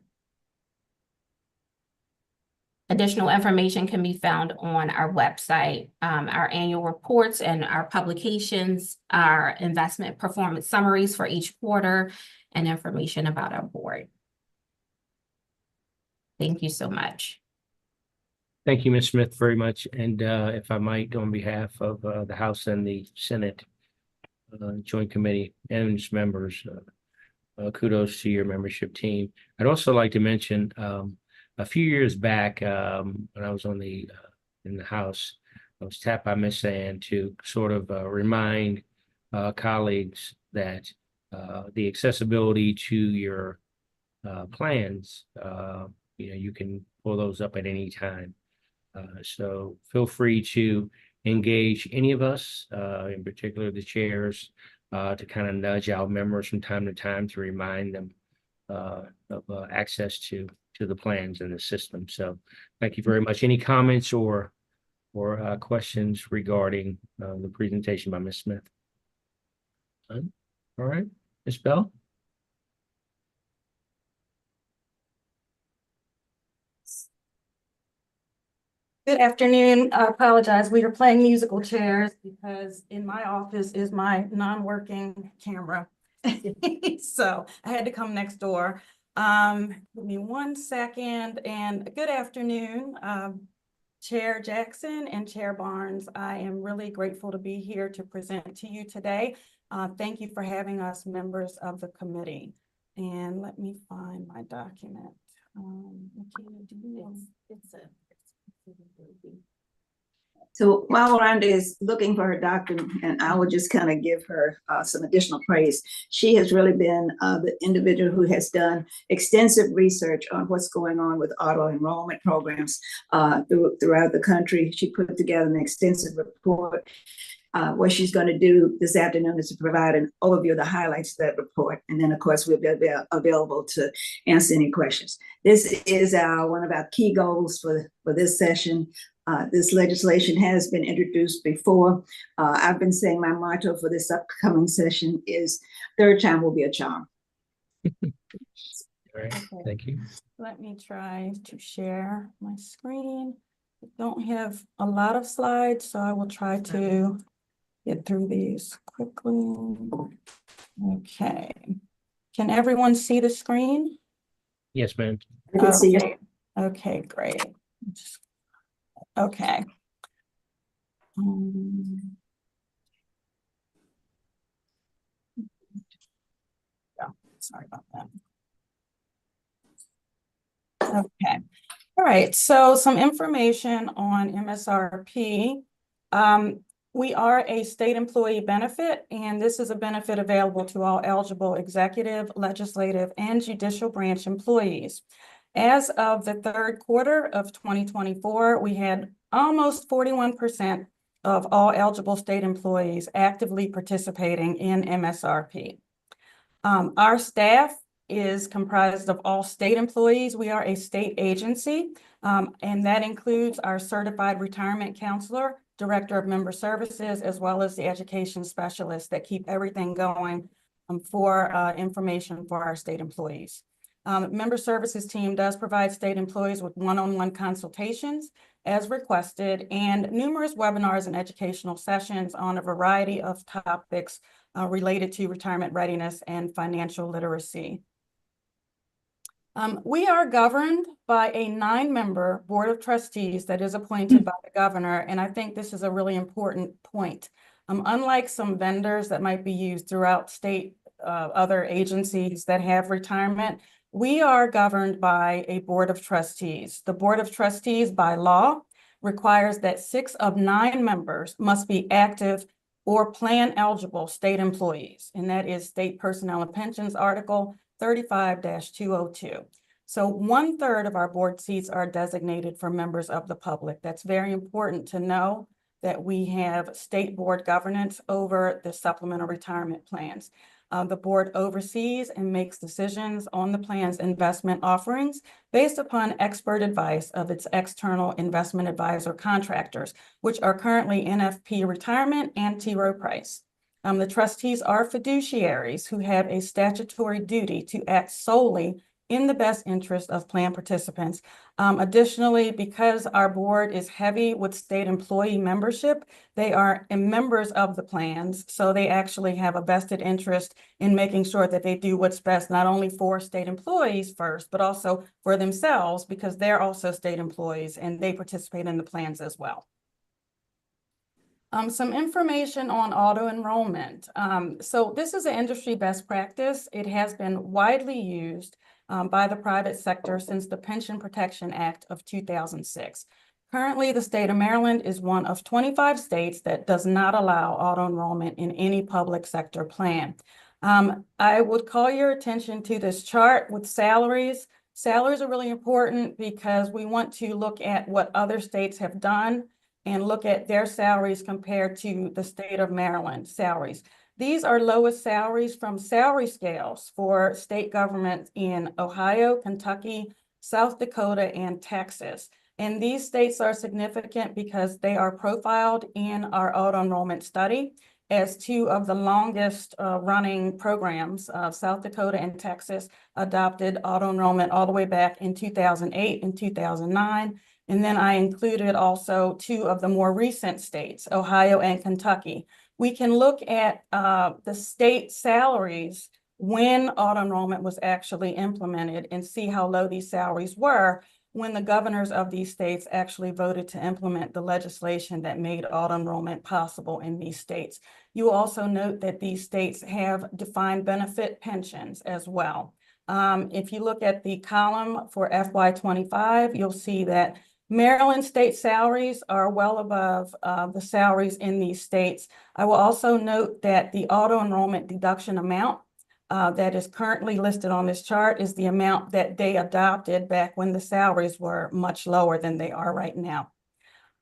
S6: Additional information can be found on our website, our annual reports and our publications, our investment performance summaries for each quarter, and information about our board. Thank you so much.
S1: Thank you, Ms. Smith, very much. And if I might, on behalf of the House and the Senate Joint Committee and its members, kudos to your membership team. I'd also like to mention a few years back when I was on in the House, I was tapped by Ms. Ann to sort of remind colleagues that the accessibility to your plans, you can pull those up at any time. So feel free to engage any of us, in particular the chairs, to kind of nudge our members from time to time to remind them of access to the plans in the system. So thank you very much. Any comments or questions regarding the presentation by Ms. Smith? None? All right, Ms. Bell?
S7: Good afternoon. I apologize. We are playing musical chairs because in my office is my non-working camera. So I had to come next door. Give me 1 second, and good afternoon, Chair Jackson and Chair Barnes. I am really grateful to be here to present to you today. Thank you for having us members of the committee. And let me find my document.
S5: So while Rhonda is looking for her document, and I will just kind of give her some additional praise. She has really been the individual who has done extensive research on what's going on with auto enrollment programs throughout the country. She put together an extensive report. What she's going to do this afternoon is to provide an overview of the highlights of that report. And then, of course, we'll be available to answer any questions. This is one of our key goals for this session. This legislation has been introduced before. I've been saying my motto for this upcoming session is third time will be a charm.
S1: All right,
S7: Okay.
S1: thank you.
S7: Let me try to share my screen. I don't have a lot of slides, so I will try to get through these quickly. Okay. Can everyone see the screen?
S1: Yes, ma'am.
S5: I can see you.
S7: Okay. Okay, great. Okay. Yeah, sorry about that. Okay. All right. So some information on MSRP. We are a state employee benefit, and this is a benefit available to all eligible executive, legislative, and judicial branch employees. As of the third quarter of 2024, we had almost 41% of all eligible state employees actively participating in MSRP. Our staff is comprised of all state employees. We are a state agency, and that includes our certified retirement counselor, director of member services, as well as the education specialists that keep everything going for information for our state employees. Member services team does provide state employees with one-on-one consultations as requested and numerous webinars and educational sessions on a variety of topics related to retirement readiness and financial literacy. We are governed by a 9-member board of trustees that is appointed by the governor, and I think this is a really important point. Unlike some vendors that might be used throughout state other agencies that have retirement, we are governed by a board of trustees. The board of trustees by law requires that 6 of 9 members must be active or plan eligible state employees, and that is State Personnel and Pensions Article 35-202. So 1/3 of our board seats are designated for members of the public. That's very important to know that we have state board governance over the supplemental retirement plans. The board oversees and makes decisions on the plan's investment offerings based upon expert advice of its external investment advisor contractors, which are currently NFP Retirement and T. Rowe Price. The trustees are fiduciaries who have a statutory duty to act solely in the best interest of plan participants. Additionally, because our board is heavy with state employee membership, they are members of the plans, so they actually have a vested interest in making sure that they do what's best, not only for state employees first, but also for themselves, because they're also state employees and they participate in the plans as well. Some information on auto enrollment. So this is an industry best practice. It has been widely used by the private sector since the Pension Protection Act of 2006. Currently, the state of Maryland is one of 25 states that does not allow auto enrollment in any public sector plan. I would call your attention to this chart with salaries. Salaries are really important because we want to look at what other states have done and look at their salaries compared to the state of Maryland salaries. These are lowest salaries from salary scales for state governments in Ohio, Kentucky, South Dakota, and Texas. And these states are significant because they are profiled in our auto enrollment study as two of the longest running programs. South Dakota and Texas adopted auto enrollment all the way back in 2008 and 2009. And then I included also two of the more recent states, Ohio and Kentucky. We can look at the state salaries when auto enrollment was actually implemented and see how low these salaries were when the governors of these states actually voted to implement the legislation that made auto enrollment possible in these states. You will also note that these states have defined benefit pensions as well. If you look at the column for FY25, you'll see that Maryland state salaries are well above the salaries in these states. I will also note that the auto enrollment deduction amount that is currently listed on this chart is the amount that they adopted back when the salaries were much lower than they are right now.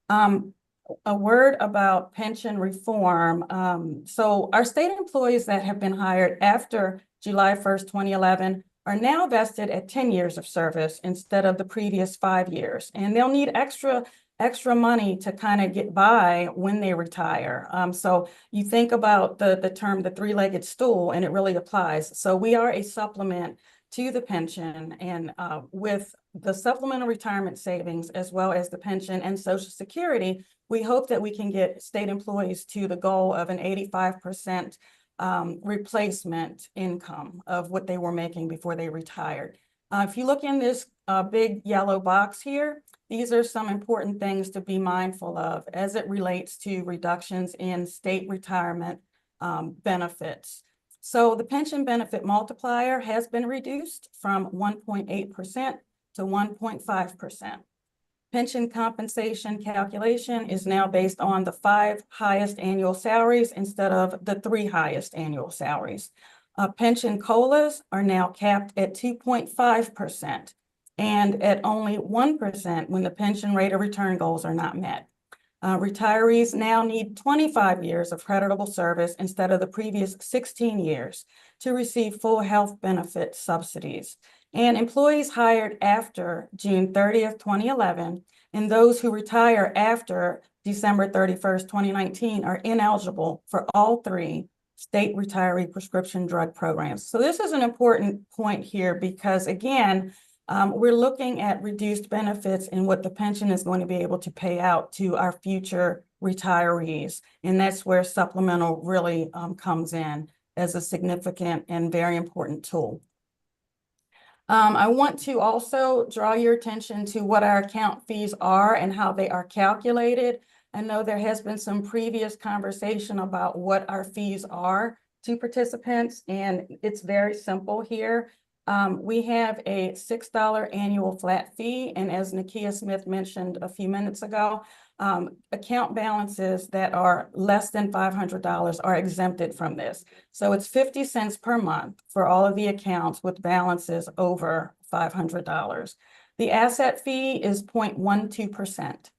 S7: A word about pension reform. So our state employees that have been hired after July 1st, 2011 are now vested at 10 years of service instead of the previous 5 years. And they'll need extra money to kind of get by when they retire. So you think about the term, the three-legged stool, and it really applies. So we are a supplement to the pension, and with the supplemental retirement savings, as well as the pension and Social Security, we hope that we can get state employees to the goal of an 85% replacement income of what they were making before they retired. If you look in this big yellow box here, these are some important things to be mindful of as it relates to reductions in state retirement benefits. So the pension benefit multiplier has been reduced from 1.8% to 1.5%. Pension compensation calculation is now based on the 5 highest annual salaries instead of the 3 highest annual salaries. Pension COLAs are now capped at 2.5% and at only 1% when the pension rate of return goals are not met. Retirees now need 25 years of creditable service instead of the previous 16 years to receive full health benefit subsidies. And employees hired after June 30th, 2011, and those who retire after December 31st, 2019 are ineligible for all 3 state retiree prescription drug programs. So this is an important point here because, again, we're looking at reduced benefits and what the pension is going to be able to pay out to our future retirees. And that's where supplemental really comes in as a significant and very important tool. I want to also draw your attention to what our account fees are and how they are calculated. I know there has been some previous conversation about what our fees are to participants, and it's very simple here. We have a $6 annual flat fee, and as Nakia Smith mentioned a few minutes ago, account balances that are less than $500 are exempted from this. So it's 50 cents per month for all of the accounts with balances over $500. The asset fee is 0.12%.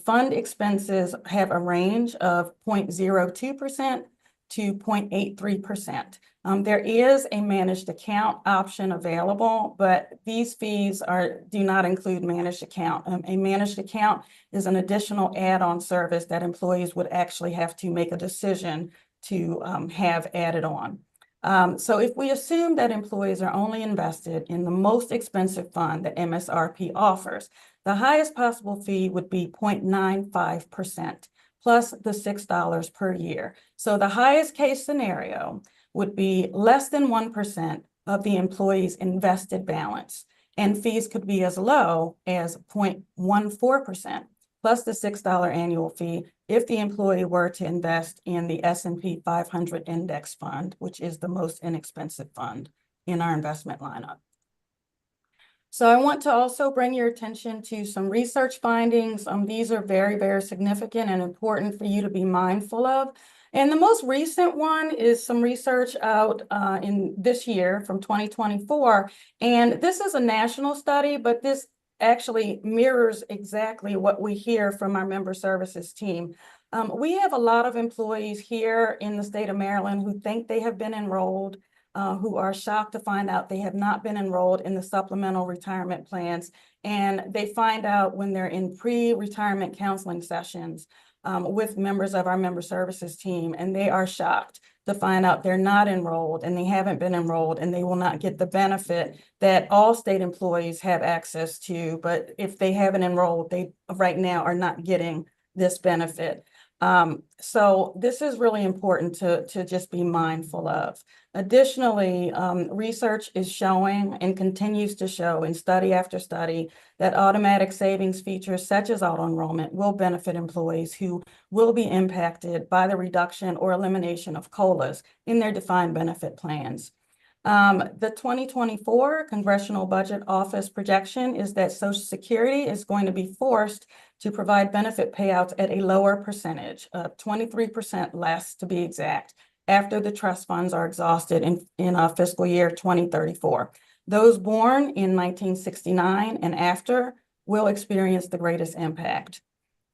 S7: Fund expenses have a range of 0.02% to 0.83%. There is a managed account option available, but these fees do not include managed account. A managed account is an additional add-on service that employees would actually have to make a decision to have added on. So if we assume that employees are only invested in the most expensive fund that MSRP offers, the highest possible fee would be 0.95%. plus the $6 per year. So the highest case scenario would be less than 1% of the employee's invested balance, and fees could be as low as 0.14% plus the $6 annual fee if the employee were to invest in the S&P 500 index fund, which is the most inexpensive fund in our investment lineup. So I want to also bring your attention to some research findings. These are very, very significant and important for you to be mindful of. And the most recent one is some research out in this year from 2024. And this is a national study, but this actually mirrors exactly what we hear from our member services team. We have a lot of employees here in the state of Maryland who think they have been enrolled, who are shocked to find out they have not been enrolled in the supplemental retirement plans. And they find out when they're in pre-retirement counseling sessions with members of our member services team, and they are shocked to find out they're not enrolled and they haven't been enrolled and they will not get the benefit that all state employees have access to. But if they haven't enrolled, they right now are not getting this benefit. So this is really important to just be mindful of. Additionally, research is showing and continues to show in study after study that automatic savings features such as auto enrollment will benefit employees who will be impacted by the reduction or elimination of COLAs in their defined benefit plans. The 2024 Congressional Budget Office projection is that Social Security is going to be forced to provide benefit payouts at a lower percentage, 23% less to be exact, after the trust funds are exhausted in fiscal year 2034. Those born in 1969 and after will experience the greatest impact.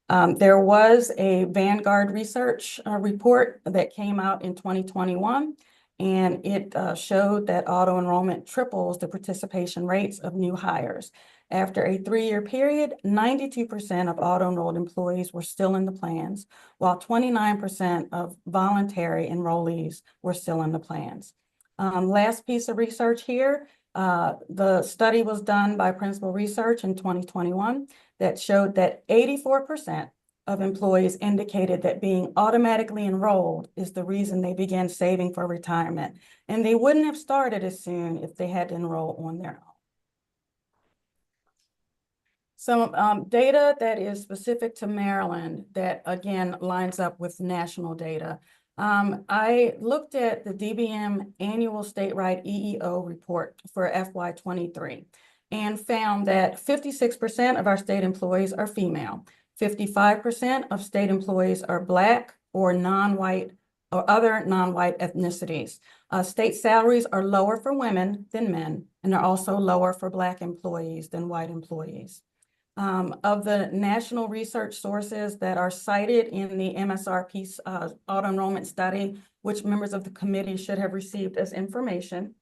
S7: There was a Vanguard research report that came out in 2021, and it showed that auto enrollment triples the participation rates of new hires. After a 3-year period, 92% of auto-enrolled employees were still in the plans, while 29% of voluntary enrollees were still in the plans. Last piece of research here, the study was done by Principal Research in 2021 that showed that 84% of employees indicated that being automatically enrolled is the reason they began saving for retirement, and they wouldn't have started as soon if they had to enroll on their own. Some data that is specific to Maryland that, again, lines up with national data. I looked at the DBM annual statewide EEO report for FY23 and found that 56% of our state employees are female, 55% of state employees are Black or non-white or other non-white ethnicities. State salaries are lower for women than men, and they're also lower for Black employees than white employees. Of the national research sources that are cited in the MSRP auto enrollment study, which members of the committee should have received as information,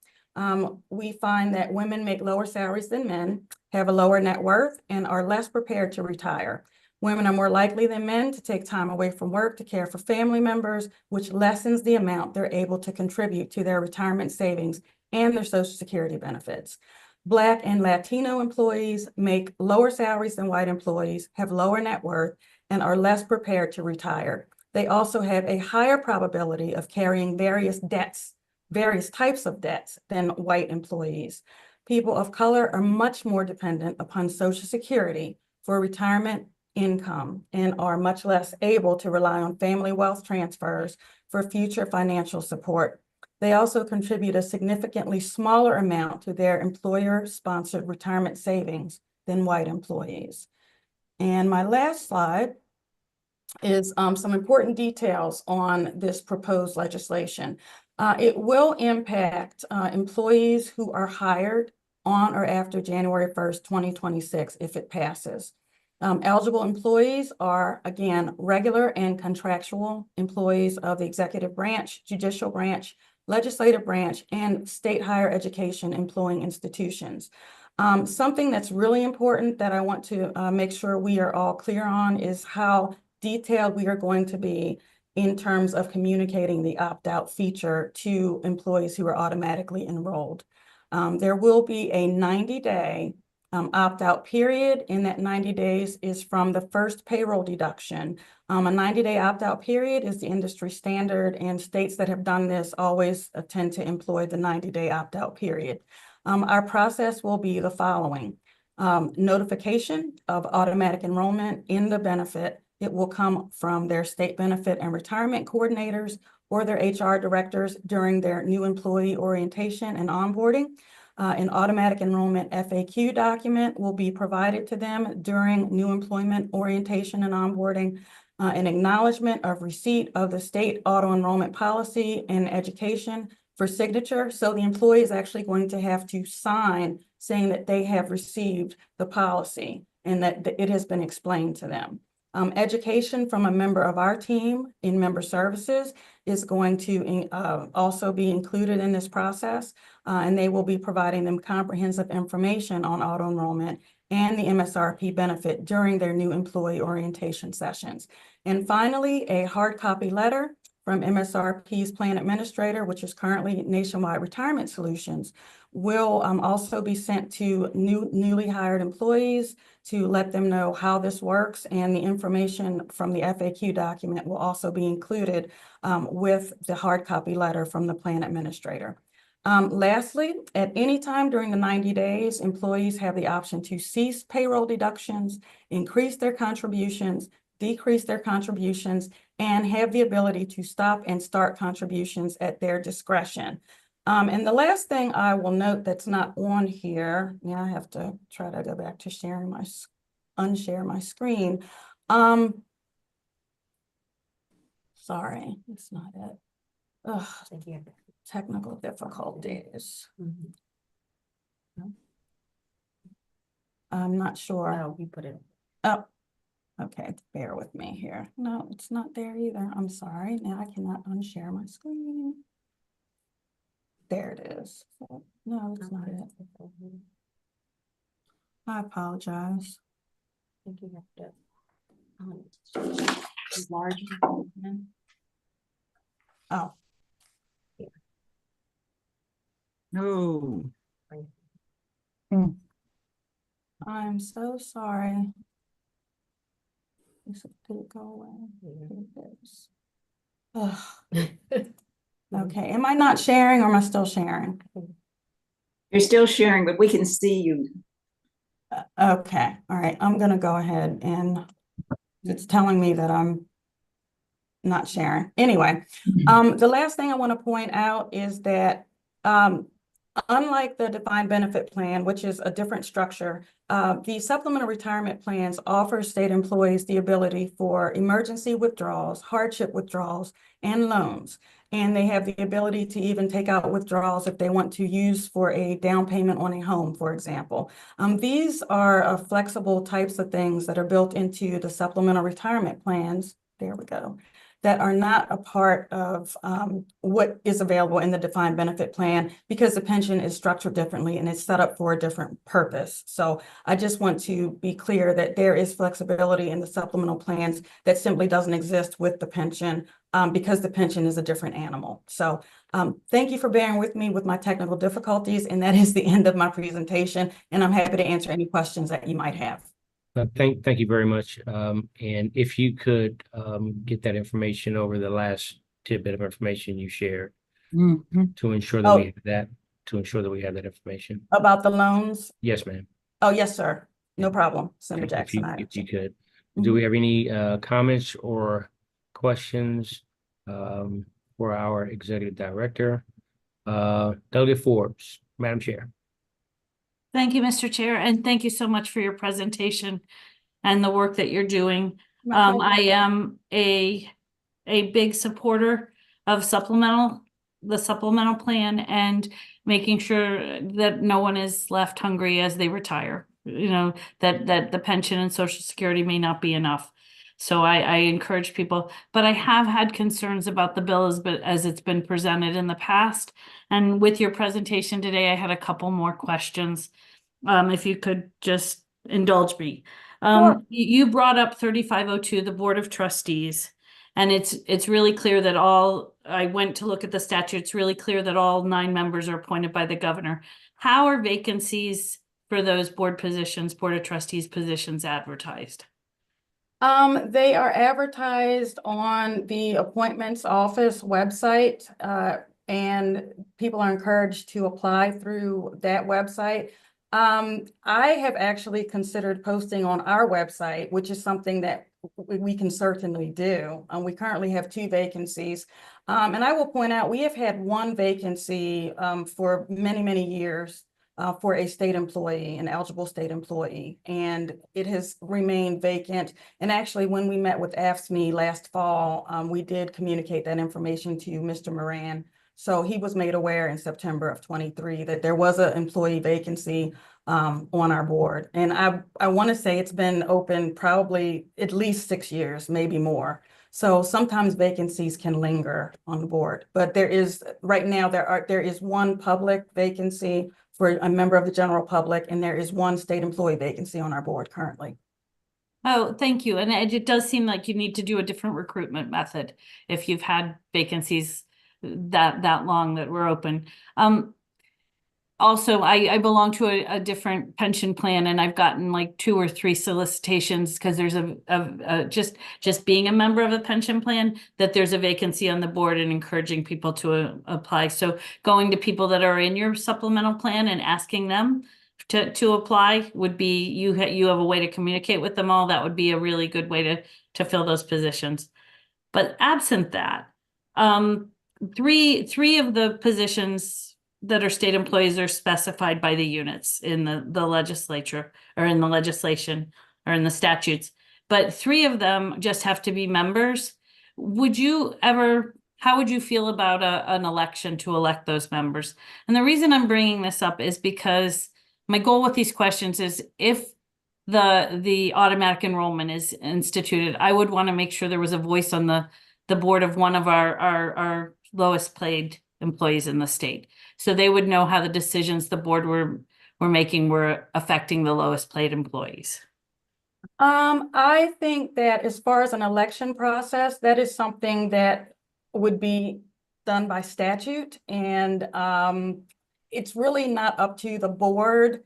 S7: we find that women make lower salaries than men, have a lower net worth, and are less prepared to retire. Women are more likely than men to take time away from work to care for family members, which lessens the amount they're able to contribute to their retirement savings and their Social Security benefits. Black and Latino employees make lower salaries than white employees, have lower net worth, and are less prepared to retire. They also have a higher probability of carrying various types of debts than white employees. People of color are much more dependent upon Social Security for retirement income and are much less able to rely on family wealth transfers for future financial support. They also contribute a significantly smaller amount to their employer-sponsored retirement savings than white employees. And my last slide is some important details on this proposed legislation. It will impact employees who are hired on or after January 1st, 2026, if it passes. Eligible employees are, again, regular and contractual employees of the executive branch, judicial branch, legislative branch, and state higher education employing institutions. Something that's really important that I want to make sure we are all clear on is how detailed we are going to be in terms of communicating the opt-out feature to employees who are automatically enrolled. There will be a 90-day opt-out period, and that 90 days is from the first payroll deduction. A 90-day opt-out period is the industry standard, and states that have done this always tend to employ the 90-day opt-out period. Our process will be the following. Notification of automatic enrollment in the benefit. It will come from their state benefit and retirement coordinators or their HR directors during their new employee orientation and onboarding. An automatic enrollment FAQ document will be provided to them during new employment orientation and onboarding. An acknowledgement of receipt of the state auto enrollment policy and education for signature. So the employee is actually going to have to sign saying that they have received the policy and that it has been explained to them. Education from a member of our team in member services is going to also be included in this process, and they will be providing them comprehensive information on auto enrollment and the MSRP benefit during their new employee orientation sessions. And finally, a hard copy letter from MSRP's plan administrator, which is currently Nationwide Retirement Solutions, will also be sent to newly hired employees to let them know how this works, and the information from the FAQ document will also be included with the hard copy letter from the plan administrator. Lastly, at any time during the 90 days, employees have the option to cease payroll deductions, increase their contributions, decrease their contributions, and have the ability to stop and start contributions at their discretion. And the last thing I will note that's not on here, I have to try to go back to sharing unshare my screen. Sorry, it's not it. Ugh, technical difficulties. I'm not sure.
S3: Oh, you put it.
S7: Oh, okay, bear with me here. No, it's not there either. I'm sorry. Now I cannot unshare my screen. There it is. No, it's not it. I apologize.
S3: I think you have to large.
S7: Oh,
S1: No.
S7: I'm so sorry. Did it go away? Here it is. Ugh. Okay, am I not sharing or am I still sharing?
S5: You're still sharing, but we can see you.
S7: Okay, all right, I'm gonna go ahead and it's telling me that I'm not sharing. Anyway, the last thing I want to point out is that unlike the defined benefit plan, which is a different structure, the supplemental retirement plans offer state employees the ability for emergency withdrawals, hardship withdrawals, and loans. And they have the ability to even take out withdrawals if they want to use for a down payment on a home, for example. These are flexible types of things that are built into the supplemental retirement plans. There we go. That are not a part of what is available in the defined benefit plan, because the pension is structured differently and it's set up for a different purpose. So I just want to be clear that there is flexibility in the supplemental plans that simply doesn't exist with the pension because the pension is a different animal. So thank you for bearing with me with my technical difficulties, and that is the end of my presentation, and I'm happy to answer any questions that you might have.
S1: Thank you very much. And if you could get that information over the last tidbit of information you shared to ensure that we have that information.
S7: About the loans?
S1: Yes, ma'am.
S7: Oh, yes, sir. No problem, Senator Jackson.
S1: If you could. Do we have any comments or questions for our executive director? Delegate Forbes, Madam Chair.
S4: Thank you, Mr. Chair, and thank you so much for your presentation and the work that you're doing. I am a big supporter of the supplemental plan, and making sure that no one is left hungry as they retire. You know, that the pension and Social Security may not be enough. So I encourage people, but I have had concerns about the bill as it's been presented in the past. And with your presentation today, I had a couple more questions. If you could just indulge me.
S7: Sure.
S4: You brought up 3502, the Board of Trustees, and it's really clear that I went to look at the statute, it's really clear that all 9 members are appointed by the governor. How are vacancies for those board of trustees positions advertised?
S7: They are advertised on the appointments office website, and people are encouraged to apply through that website. I have actually considered posting on our website, which is something that we can certainly do. We currently have 2 vacancies. And I will point out, we have had 1 vacancy for many, many years for a state employee, an eligible state employee, and it has remained vacant. And actually, when we met with AFSCME last fall, we did communicate that information to Mr. Moran, So he was made aware in September of 23 that there was an employee vacancy on our board. And I want to say it's been open probably at least 6 years, maybe more. So sometimes vacancies can linger on the board, but there is, right now, there is one public vacancy for a member of the general public, and there is one state employee vacancy on our board currently.
S4: Oh, thank you. And it does seem like you need to do a different recruitment method if you've had vacancies that long that were open. Also, I belong to a different pension plan, and I've gotten like 2 or 3 solicitations because there's just being a member of a pension plan, that there's a vacancy on the board, and encouraging people to apply. So going to people that are in your supplemental plan and asking them to apply would be, you have a way to communicate with them all. That would be a really good way to fill those positions. But absent that, 3 of the positions that are state employees are specified by the units in the legislature, or in the legislation, or in the statutes. But 3 of them just have to be members. How would you feel about an election to elect those members? And the reason I'm bringing this up is because my goal with these questions is, if the automatic enrollment is instituted, I would want to make sure there was a voice on the board of one of our lowest paid employees in the state, so they would know how the decisions the board were making were affecting the lowest paid employees.
S7: I think that as far as an election process, that is something that would be done by statute, and it's really not up to the board.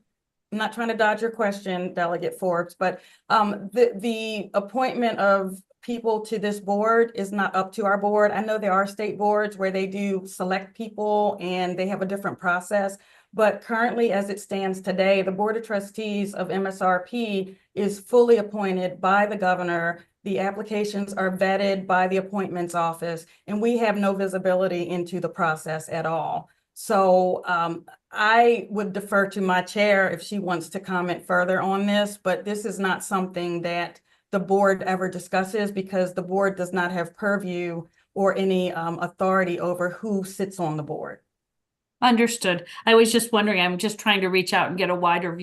S7: I'm not trying to dodge your question, Delegate Forbes, but the appointment of people to this board is not up to our board. I know there are state boards where they do select people and they have a different process, but currently, as it stands today, the Board of Trustees of MSRP is fully appointed by the governor. The applications are vetted by the appointments office, and we have no visibility into the process at all. So I would defer to my chair if she wants to comment further on this, but this is not something that the board ever discusses, because the board does not have purview or any authority over who sits on the board.
S4: Understood. I was just wondering, I'm just trying to reach out and get a wider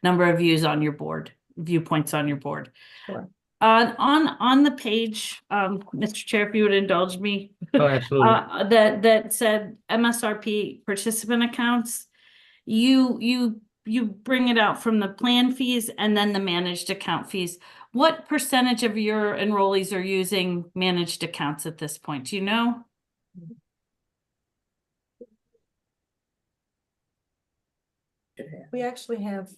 S4: number of viewpoints on your board.
S7: Sure.
S4: On the page, Mr. Chair, if you would indulge me.
S1: Oh, absolutely.
S4: That said MSRP participant accounts, you bring it out from the plan fees and then the managed account fees. What percentage of your enrollees are using managed accounts at this point? Do you know?
S7: We actually have,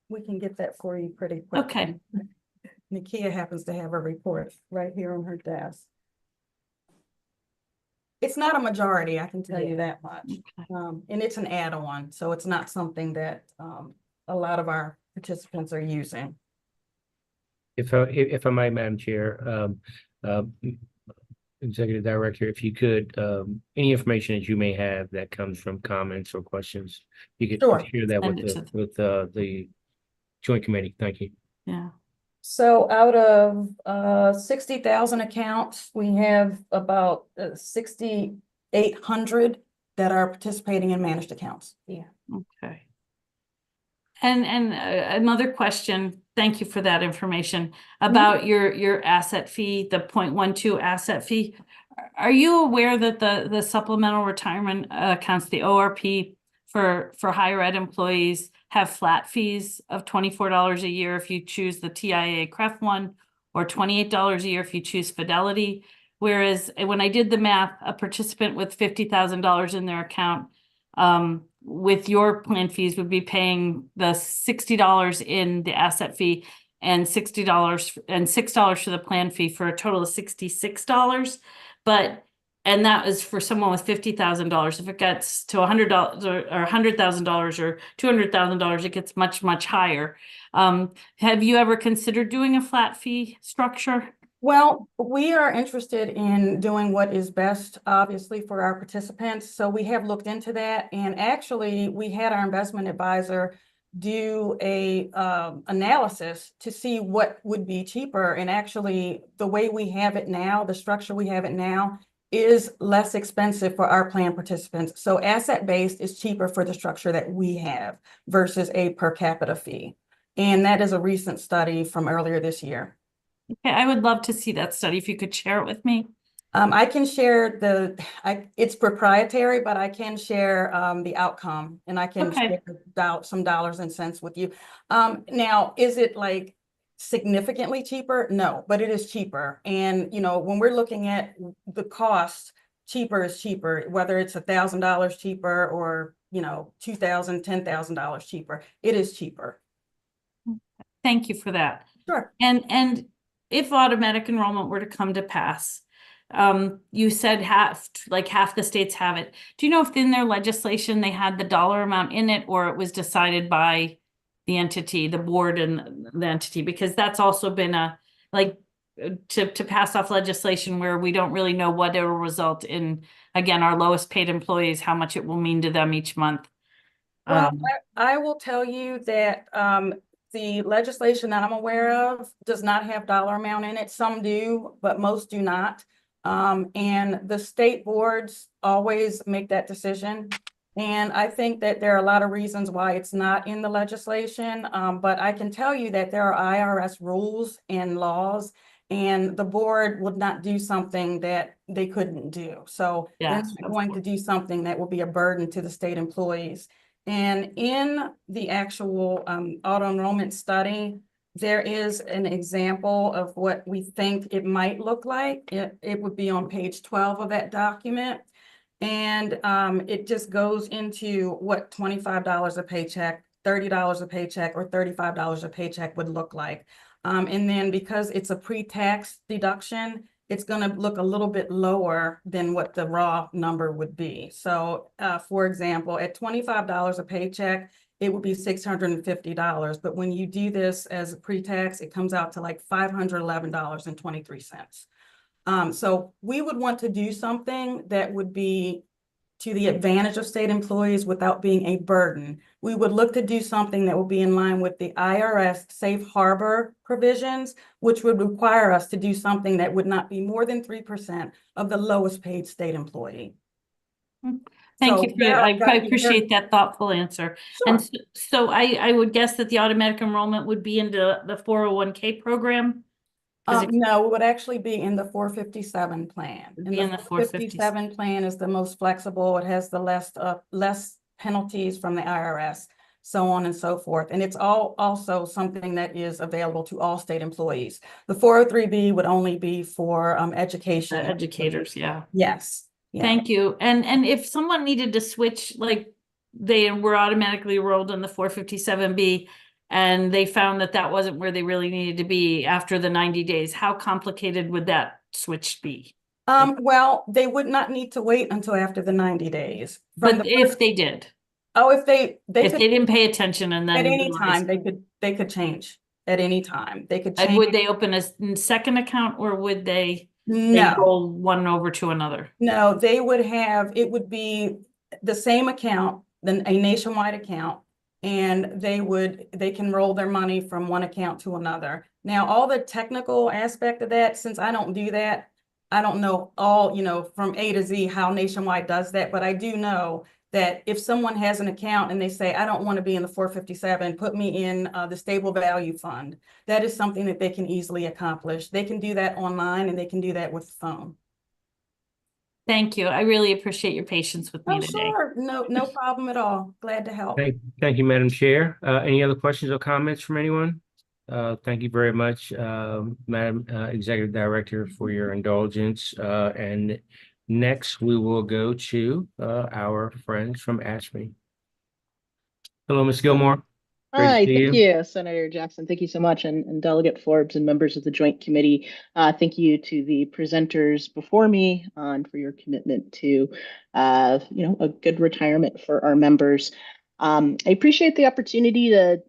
S7: we can get that for you pretty quick.
S4: Okay.
S7: Nakia happens to have a report right here on her desk. It's not a majority, I can tell you that much.
S4: Okay.
S7: And it's an add-on, so it's not something that a lot of our participants are using.
S1: If I might, Madam Chair, Executive Director, if you could, any information that you may have that comes from comments or questions, you could
S7: Sure.
S1: share that
S4: Send it
S1: with the Joint Committee. Thank you.
S4: Yeah.
S7: So out of 60,000 accounts, we have about 6,800 that are participating in managed accounts.
S6: Yeah.
S4: Okay. And another question, thank you for that information, about your asset fee, the 0.12 asset fee. Are you aware that the supplemental retirement accounts, the ORP for higher ed employees, have flat fees of $24 a year if you choose the TIAA CREF one, or $28 a year if you choose Fidelity? Whereas when I did the math, a participant with $50,000 in their account, with your plan fees, would be paying the $60 in the asset fee and $60 and $6 for the plan fee, for a total of $66. And that is for someone with $50,000. If it gets to $100 or $100,000 or $200,000, it gets much, much higher. Have you ever considered doing a flat fee structure?
S7: Well, we are interested in doing what is best, obviously, for our participants. So we have looked into that, and actually we had our investment advisor do a analysis to see what would be cheaper. And actually, the way we have it now, the structure we have it now, is less expensive for our plan participants. So asset-based is cheaper for the structure that we have versus a per capita fee. And that is a recent study from earlier this year.
S4: Okay, I would love to see that study if you could share it with me.
S7: I can share it's proprietary, but I can share the outcome, and I can
S4: Okay.
S7: share some dollars and cents with you. Now, is it like significantly cheaper? No, but it is cheaper. And, you know, when we're looking at the cost, cheaper is cheaper, whether it's $1,000 cheaper or, you know, $2,000, $10,000 cheaper, it is cheaper.
S4: Thank you for that.
S7: Sure.
S4: And if automatic enrollment were to come to pass, you said half the states have it. Do you know if in their legislation they had the dollar amount in it, or it was decided by the entity, the board and the entity? Because that's also been to pass off legislation where we don't really know what it will result in, again, our lowest paid employees, how much it will mean to them each month.
S7: Well, I will tell you that the legislation that I'm aware of does not have dollar amount in it. Some do, but most do not. And the state boards always make that decision. And I think that there are a lot of reasons why it's not in the legislation. But I can tell you that there are IRS rules and laws, and the board would not do something that they couldn't do. So they're
S4: Yes,
S7: not going to do something that will be a burden to the state employees. And in the actual auto enrollment study, there is an example of what we think it might look like. It would be on page 12 of that document. And it just goes into what $25 a paycheck, $30 a paycheck, or $35 a paycheck would look like. And then because it's a pre-tax deduction, it's going to look a little bit lower than what the raw number would be. So for example, at $25 a paycheck, it would be $650. But when you do this as a pre-tax, it comes out to like $511.23. So we would want to do something that would be to the advantage of state employees without being a burden. We would look to do something that will be in line with the IRS safe harbor provisions, which would require us to do something that would not be more than 3% of the lowest paid state employee.
S4: Thank
S7: So
S4: you for I appreciate that thoughtful answer.
S7: Sure.
S4: And so I would guess that the automatic enrollment would be into the 401k program.
S7: No, it would actually be in the 457 plan.
S4: Be in the
S7: 457 plan is the most flexible. It has the less penalties from the IRS, so on and so forth. And it's also something that is available to all state employees. The 403B would only be for education.
S4: Educators, yeah.
S7: Yes. Yeah.
S4: Thank you. And if someone needed to switch, like they were automatically enrolled in the 457B, and they found that that wasn't where they really needed to be after the 90 days, how complicated would that switch be?
S7: Well, they would not need to wait until after the 90 days.
S4: But if they did,
S7: if they
S4: didn't pay attention, and then
S7: at any time they could change at any time. They could change.
S4: And would they open a second account, or would they
S7: No.
S4: roll one over to another?
S7: No, they would it would be the same account, then a nationwide account, and they can roll their money from one account to another. Now, all the technical aspect of that, since I don't do that, I don't know all, from A to Z how Nationwide does that, but I do know that if someone has an account and they say, I don't want to be in the 457, put me in the stable value fund, that is something that they can easily accomplish. They can do that online, and they can do that with the phone.
S4: Thank you. I really appreciate your patience with me today.
S7: Sure. No problem at all. Glad to help.
S1: Thank you, Madam Chair. Any other questions or comments from anyone? Thank you very much, Madam Executive Director, for your indulgence. And next, we will go to our friends from ASME. Hello, Ms. Gilmore.
S8: Hi, thank you, Senator Jackson. Thank you so much, and Delegate Forbes and members of the Joint Committee. Thank you to the presenters before me for your commitment to, a good retirement for our members. I appreciate the opportunity to,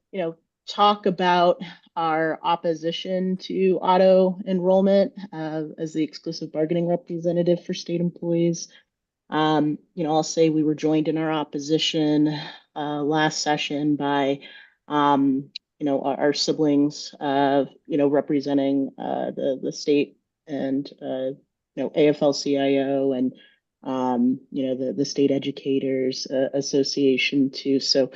S8: talk about our opposition to auto enrollment as the exclusive bargaining representative for state employees. I'll say we were joined in our opposition last session by our siblings, representing the state and AFL-CIO and the State Educators Association too. So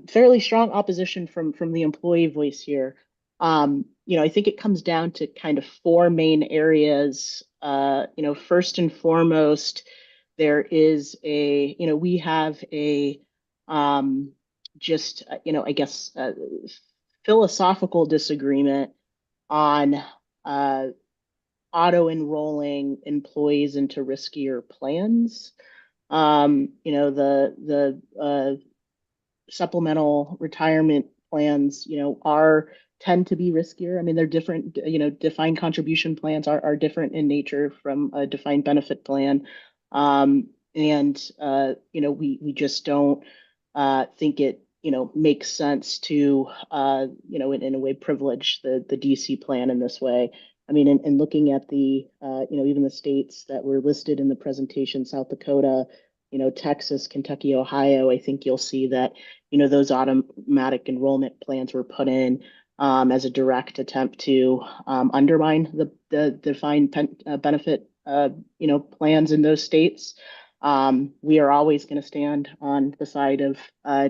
S8: fairly strong opposition from the employee voice here. I think it comes down to kind of four main areas. First and foremost, there is we have a I guess philosophical disagreement on auto-enrolling employees into riskier plans. The supplemental retirement plans, tend to be riskier. I mean, they're different, defined contribution plans are different in nature from a defined benefit plan. We just don't think it, makes sense to, in a way privilege the DC plan in this way. I mean, in looking at the, even the states that were listed in the presentation, South Dakota, Texas, Kentucky, Ohio, I think you'll see that, those automatic enrollment plans were put in as a direct attempt to undermine the defined benefit, plans in those states. We are always going to stand on the side of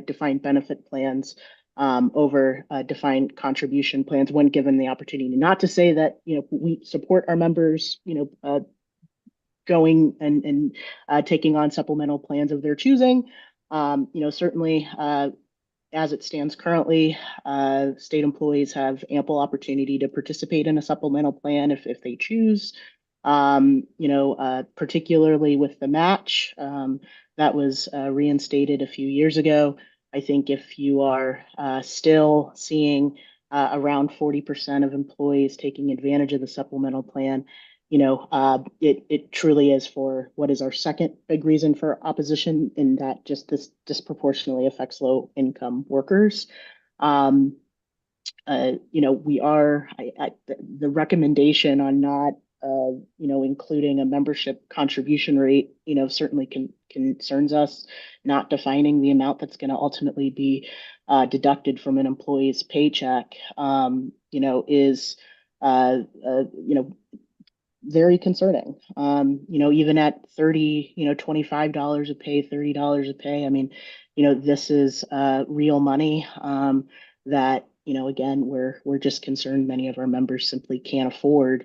S8: defined benefit plans over defined contribution plans when given the opportunity. Not to say that we support our members going and taking on supplemental plans of their choosing. Certainly as it stands currently, state employees have ample opportunity to participate in a supplemental plan if they choose. Particularly with the match that was reinstated a few years ago. I think if you are still seeing around 40% of employees taking advantage of the supplemental plan, it truly is for what is our second big reason for opposition, in that just this disproportionately affects low income workers. The recommendation on not including a membership contribution rate, certainly concerns us. Not defining the amount that's going to ultimately be deducted from an employee's paycheck, is very concerning. Even at $30, $25 a pay, $30 a pay. I mean, this is real money that, again, we're just concerned many of our members simply can't afford.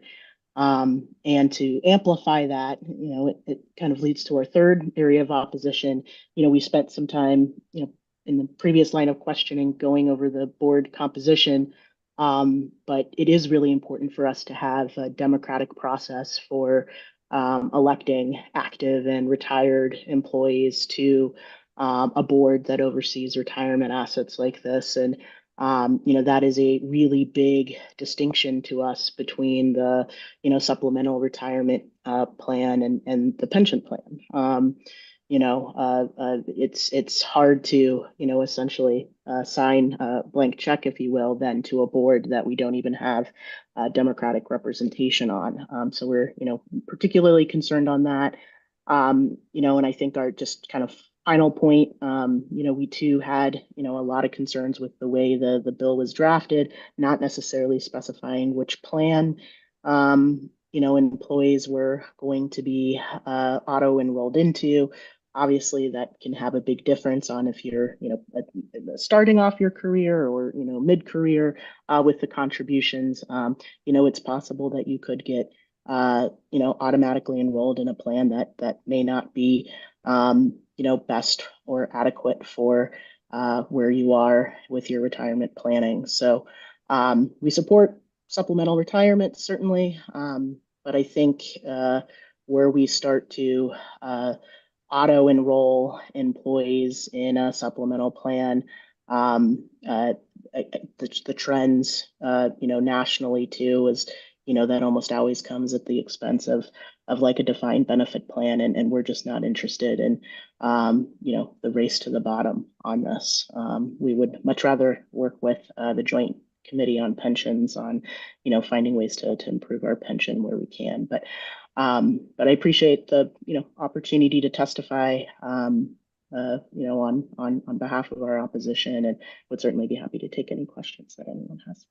S8: And to amplify that, it kind of leads to our third area of opposition. We spent some time, in the previous line of questioning going over the board composition. But it is really important for us to have a democratic process for electing active and retired employees to a board that oversees retirement assets like this. And that is a really big distinction to us between the, supplemental retirement plan and the pension plan. It's hard to, essentially sign a blank check, if you will, then to a board that we don't even have democratic representation on. So we're, particularly concerned on that. And I think our just kind of final point, we too had, a lot of concerns with the way the bill was drafted, not necessarily specifying which plan, employees were going to be auto-enrolled into. Obviously, that can have a big difference on if you're, starting off your career or, mid-career with the contributions. It's possible that you could get, automatically enrolled in a plan that may not be, best or adequate for where you are with your retirement planning. So we support supplemental retirement, certainly, but I think where we start to auto-enroll employees in a supplemental plan, the trends, nationally too, is, that almost always comes at the expense of like a defined benefit plan. And we're just not interested in, the race to the bottom on this. We would much rather work with the Joint Committee on Pensions on, finding ways to improve our pension where we can. But I appreciate the, opportunity to testify, on behalf of our opposition, and would certainly be happy to take any questions that anyone has.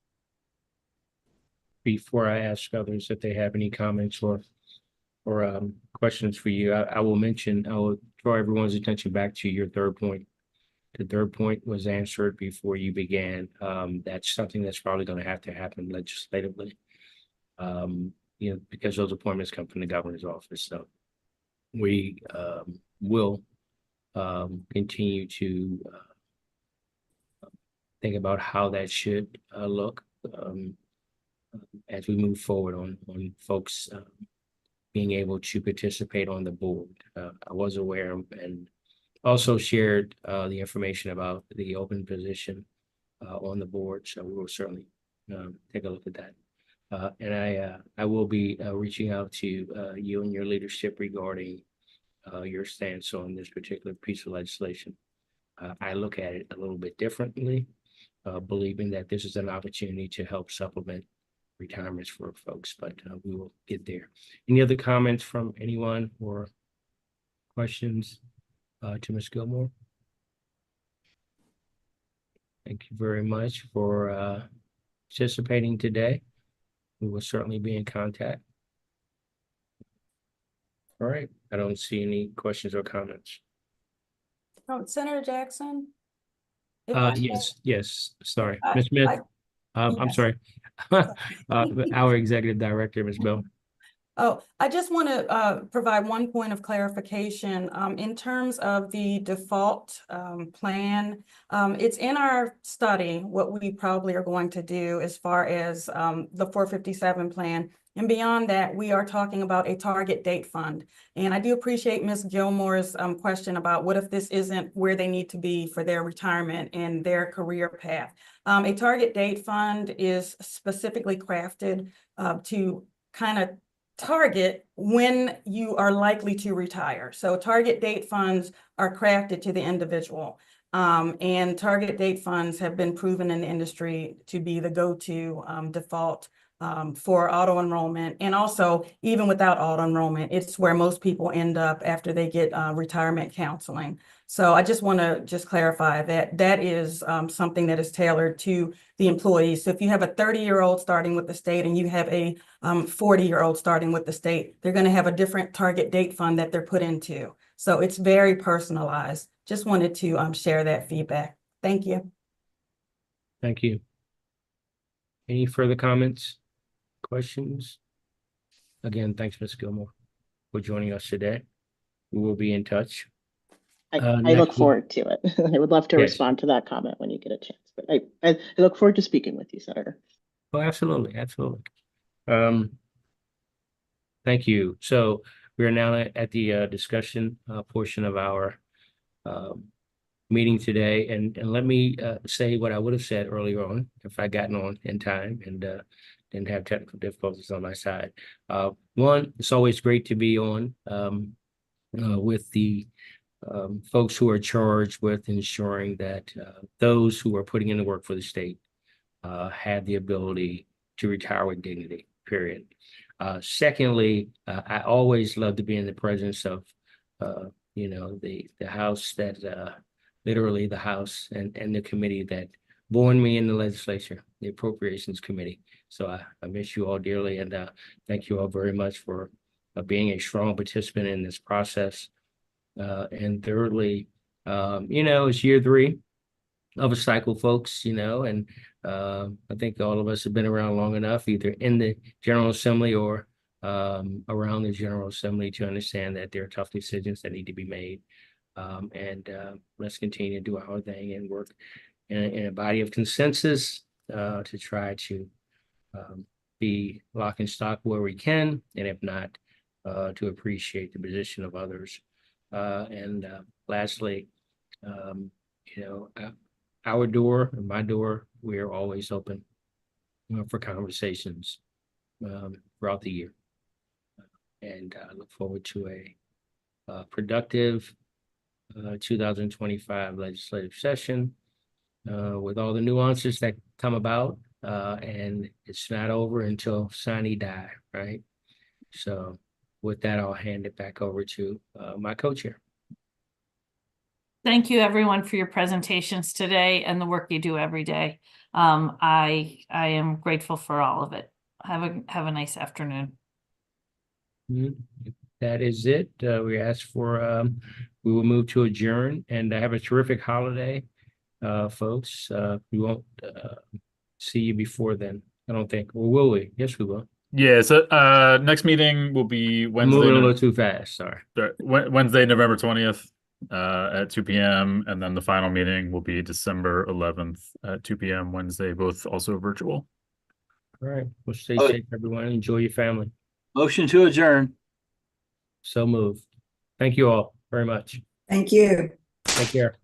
S1: Before I ask others if they have any comments or questions for you. I will draw everyone's attention back to your third point. The third point was answered before you began. That's something that's probably going to have to happen legislatively. Because those appointments come from the governor's office. So we will continue to think about how that should look as we move forward on folks being able to participate on the board. I was aware and also shared the information about the open position on the board, so we will certainly take a look at that. And I will be reaching out to you and your leadership regarding your stance on this particular piece of legislation. I look at it a little bit differently, believing that this is an opportunity to help supplement retirements for folks, but we will get there. Any other comments from anyone or questions to Ms. Gilmore? Thank you very much for participating today. We will certainly be in contact. All right, I don't see any questions or comments.
S7: Oh, Senator Jackson? If I may-
S1: Yes, sorry,
S7: I-
S1: Ms. Smith. I'm
S7: yes.
S1: sorry. Our executive director, Ms. Bell.
S7: Oh, I just want to provide one point of clarification. In terms of the default plan, it's in our study what we probably are going to do as far as the 457 plan. And beyond that, we are talking about a target date fund. And I do appreciate Ms. Gilmore's question about what if this isn't where they need to be for their retirement and their career path. A target date fund is specifically crafted to kind of target when you are likely to retire. So target date funds are crafted to the individual. And target date funds have been proven in the industry to be the go-to default for auto enrollment. And also, even without auto enrollment, it's where most people end up after they get retirement counseling. So I just want to just clarify that that is something that is tailored to the employees. So if you have a 30-year-old starting with the state and you have a 40-year-old starting with the state, they're going to have a different target date fund that they're put into. So it's very personalized. Just wanted to share that feedback. Thank you.
S1: Thank you. Any further comments, questions? Again, thanks, Ms. Gilmore, for joining us today. We will be in touch.
S8: I look forward to it. I would love to respond to that comment when you get a chance, but I look forward to speaking with you, Senator.
S1: Oh, absolutely, absolutely. Thank you. So we are now at the discussion portion of our meeting today, and let me say what I would have said earlier on if I gotten on in time and didn't have technical difficulties on my side. One, it's always great to be on with the folks who are charged with ensuring that those who are putting in the work for the state have the ability to retire with dignity, period. Secondly, I always love to be in the presence of, the House that literally the House and the committee that born me in the legislature, the Appropriations Committee. So I miss you all dearly, and thank you all very much for being a strong participant in this process. And thirdly, it's year 3 of a cycle, folks, and I think all of us have been around long enough, either in the General Assembly or around the General Assembly, to understand that there are tough decisions that need to be made. And let's continue to do our thing and work in a body of consensus to try to be lock and stock where we can, and if not, to appreciate the position of others. And lastly, our door, my door, we are always open for conversations throughout the year. And I look forward to a productive 2025 legislative session with all the nuances that come about. And it's not over until sine die, right? So with that, I'll hand it back over to my co-chair.
S4: Thank you, everyone, for your presentations today and the work you do every day. I am grateful for all of it. Have a nice afternoon.
S1: If that is it. We ask for, we will move to adjourn and have a terrific holiday, folks. We won't see you before then, I don't think. Or will we? Yes, we will.
S9: Yeah, so next meeting will be
S1: I'm
S9: Wednesday,
S1: moving a little too fast, sorry.
S9: Wednesday, November 20th at 2 p.m. And then the final meeting will be December 11th at 2 p.m. Wednesday, both also virtual.
S1: All right, well, stay safe, everyone. Enjoy your family.
S10: Motion to adjourn.
S1: So moved. Thank you all very much.
S5: Thank you.
S1: Take care.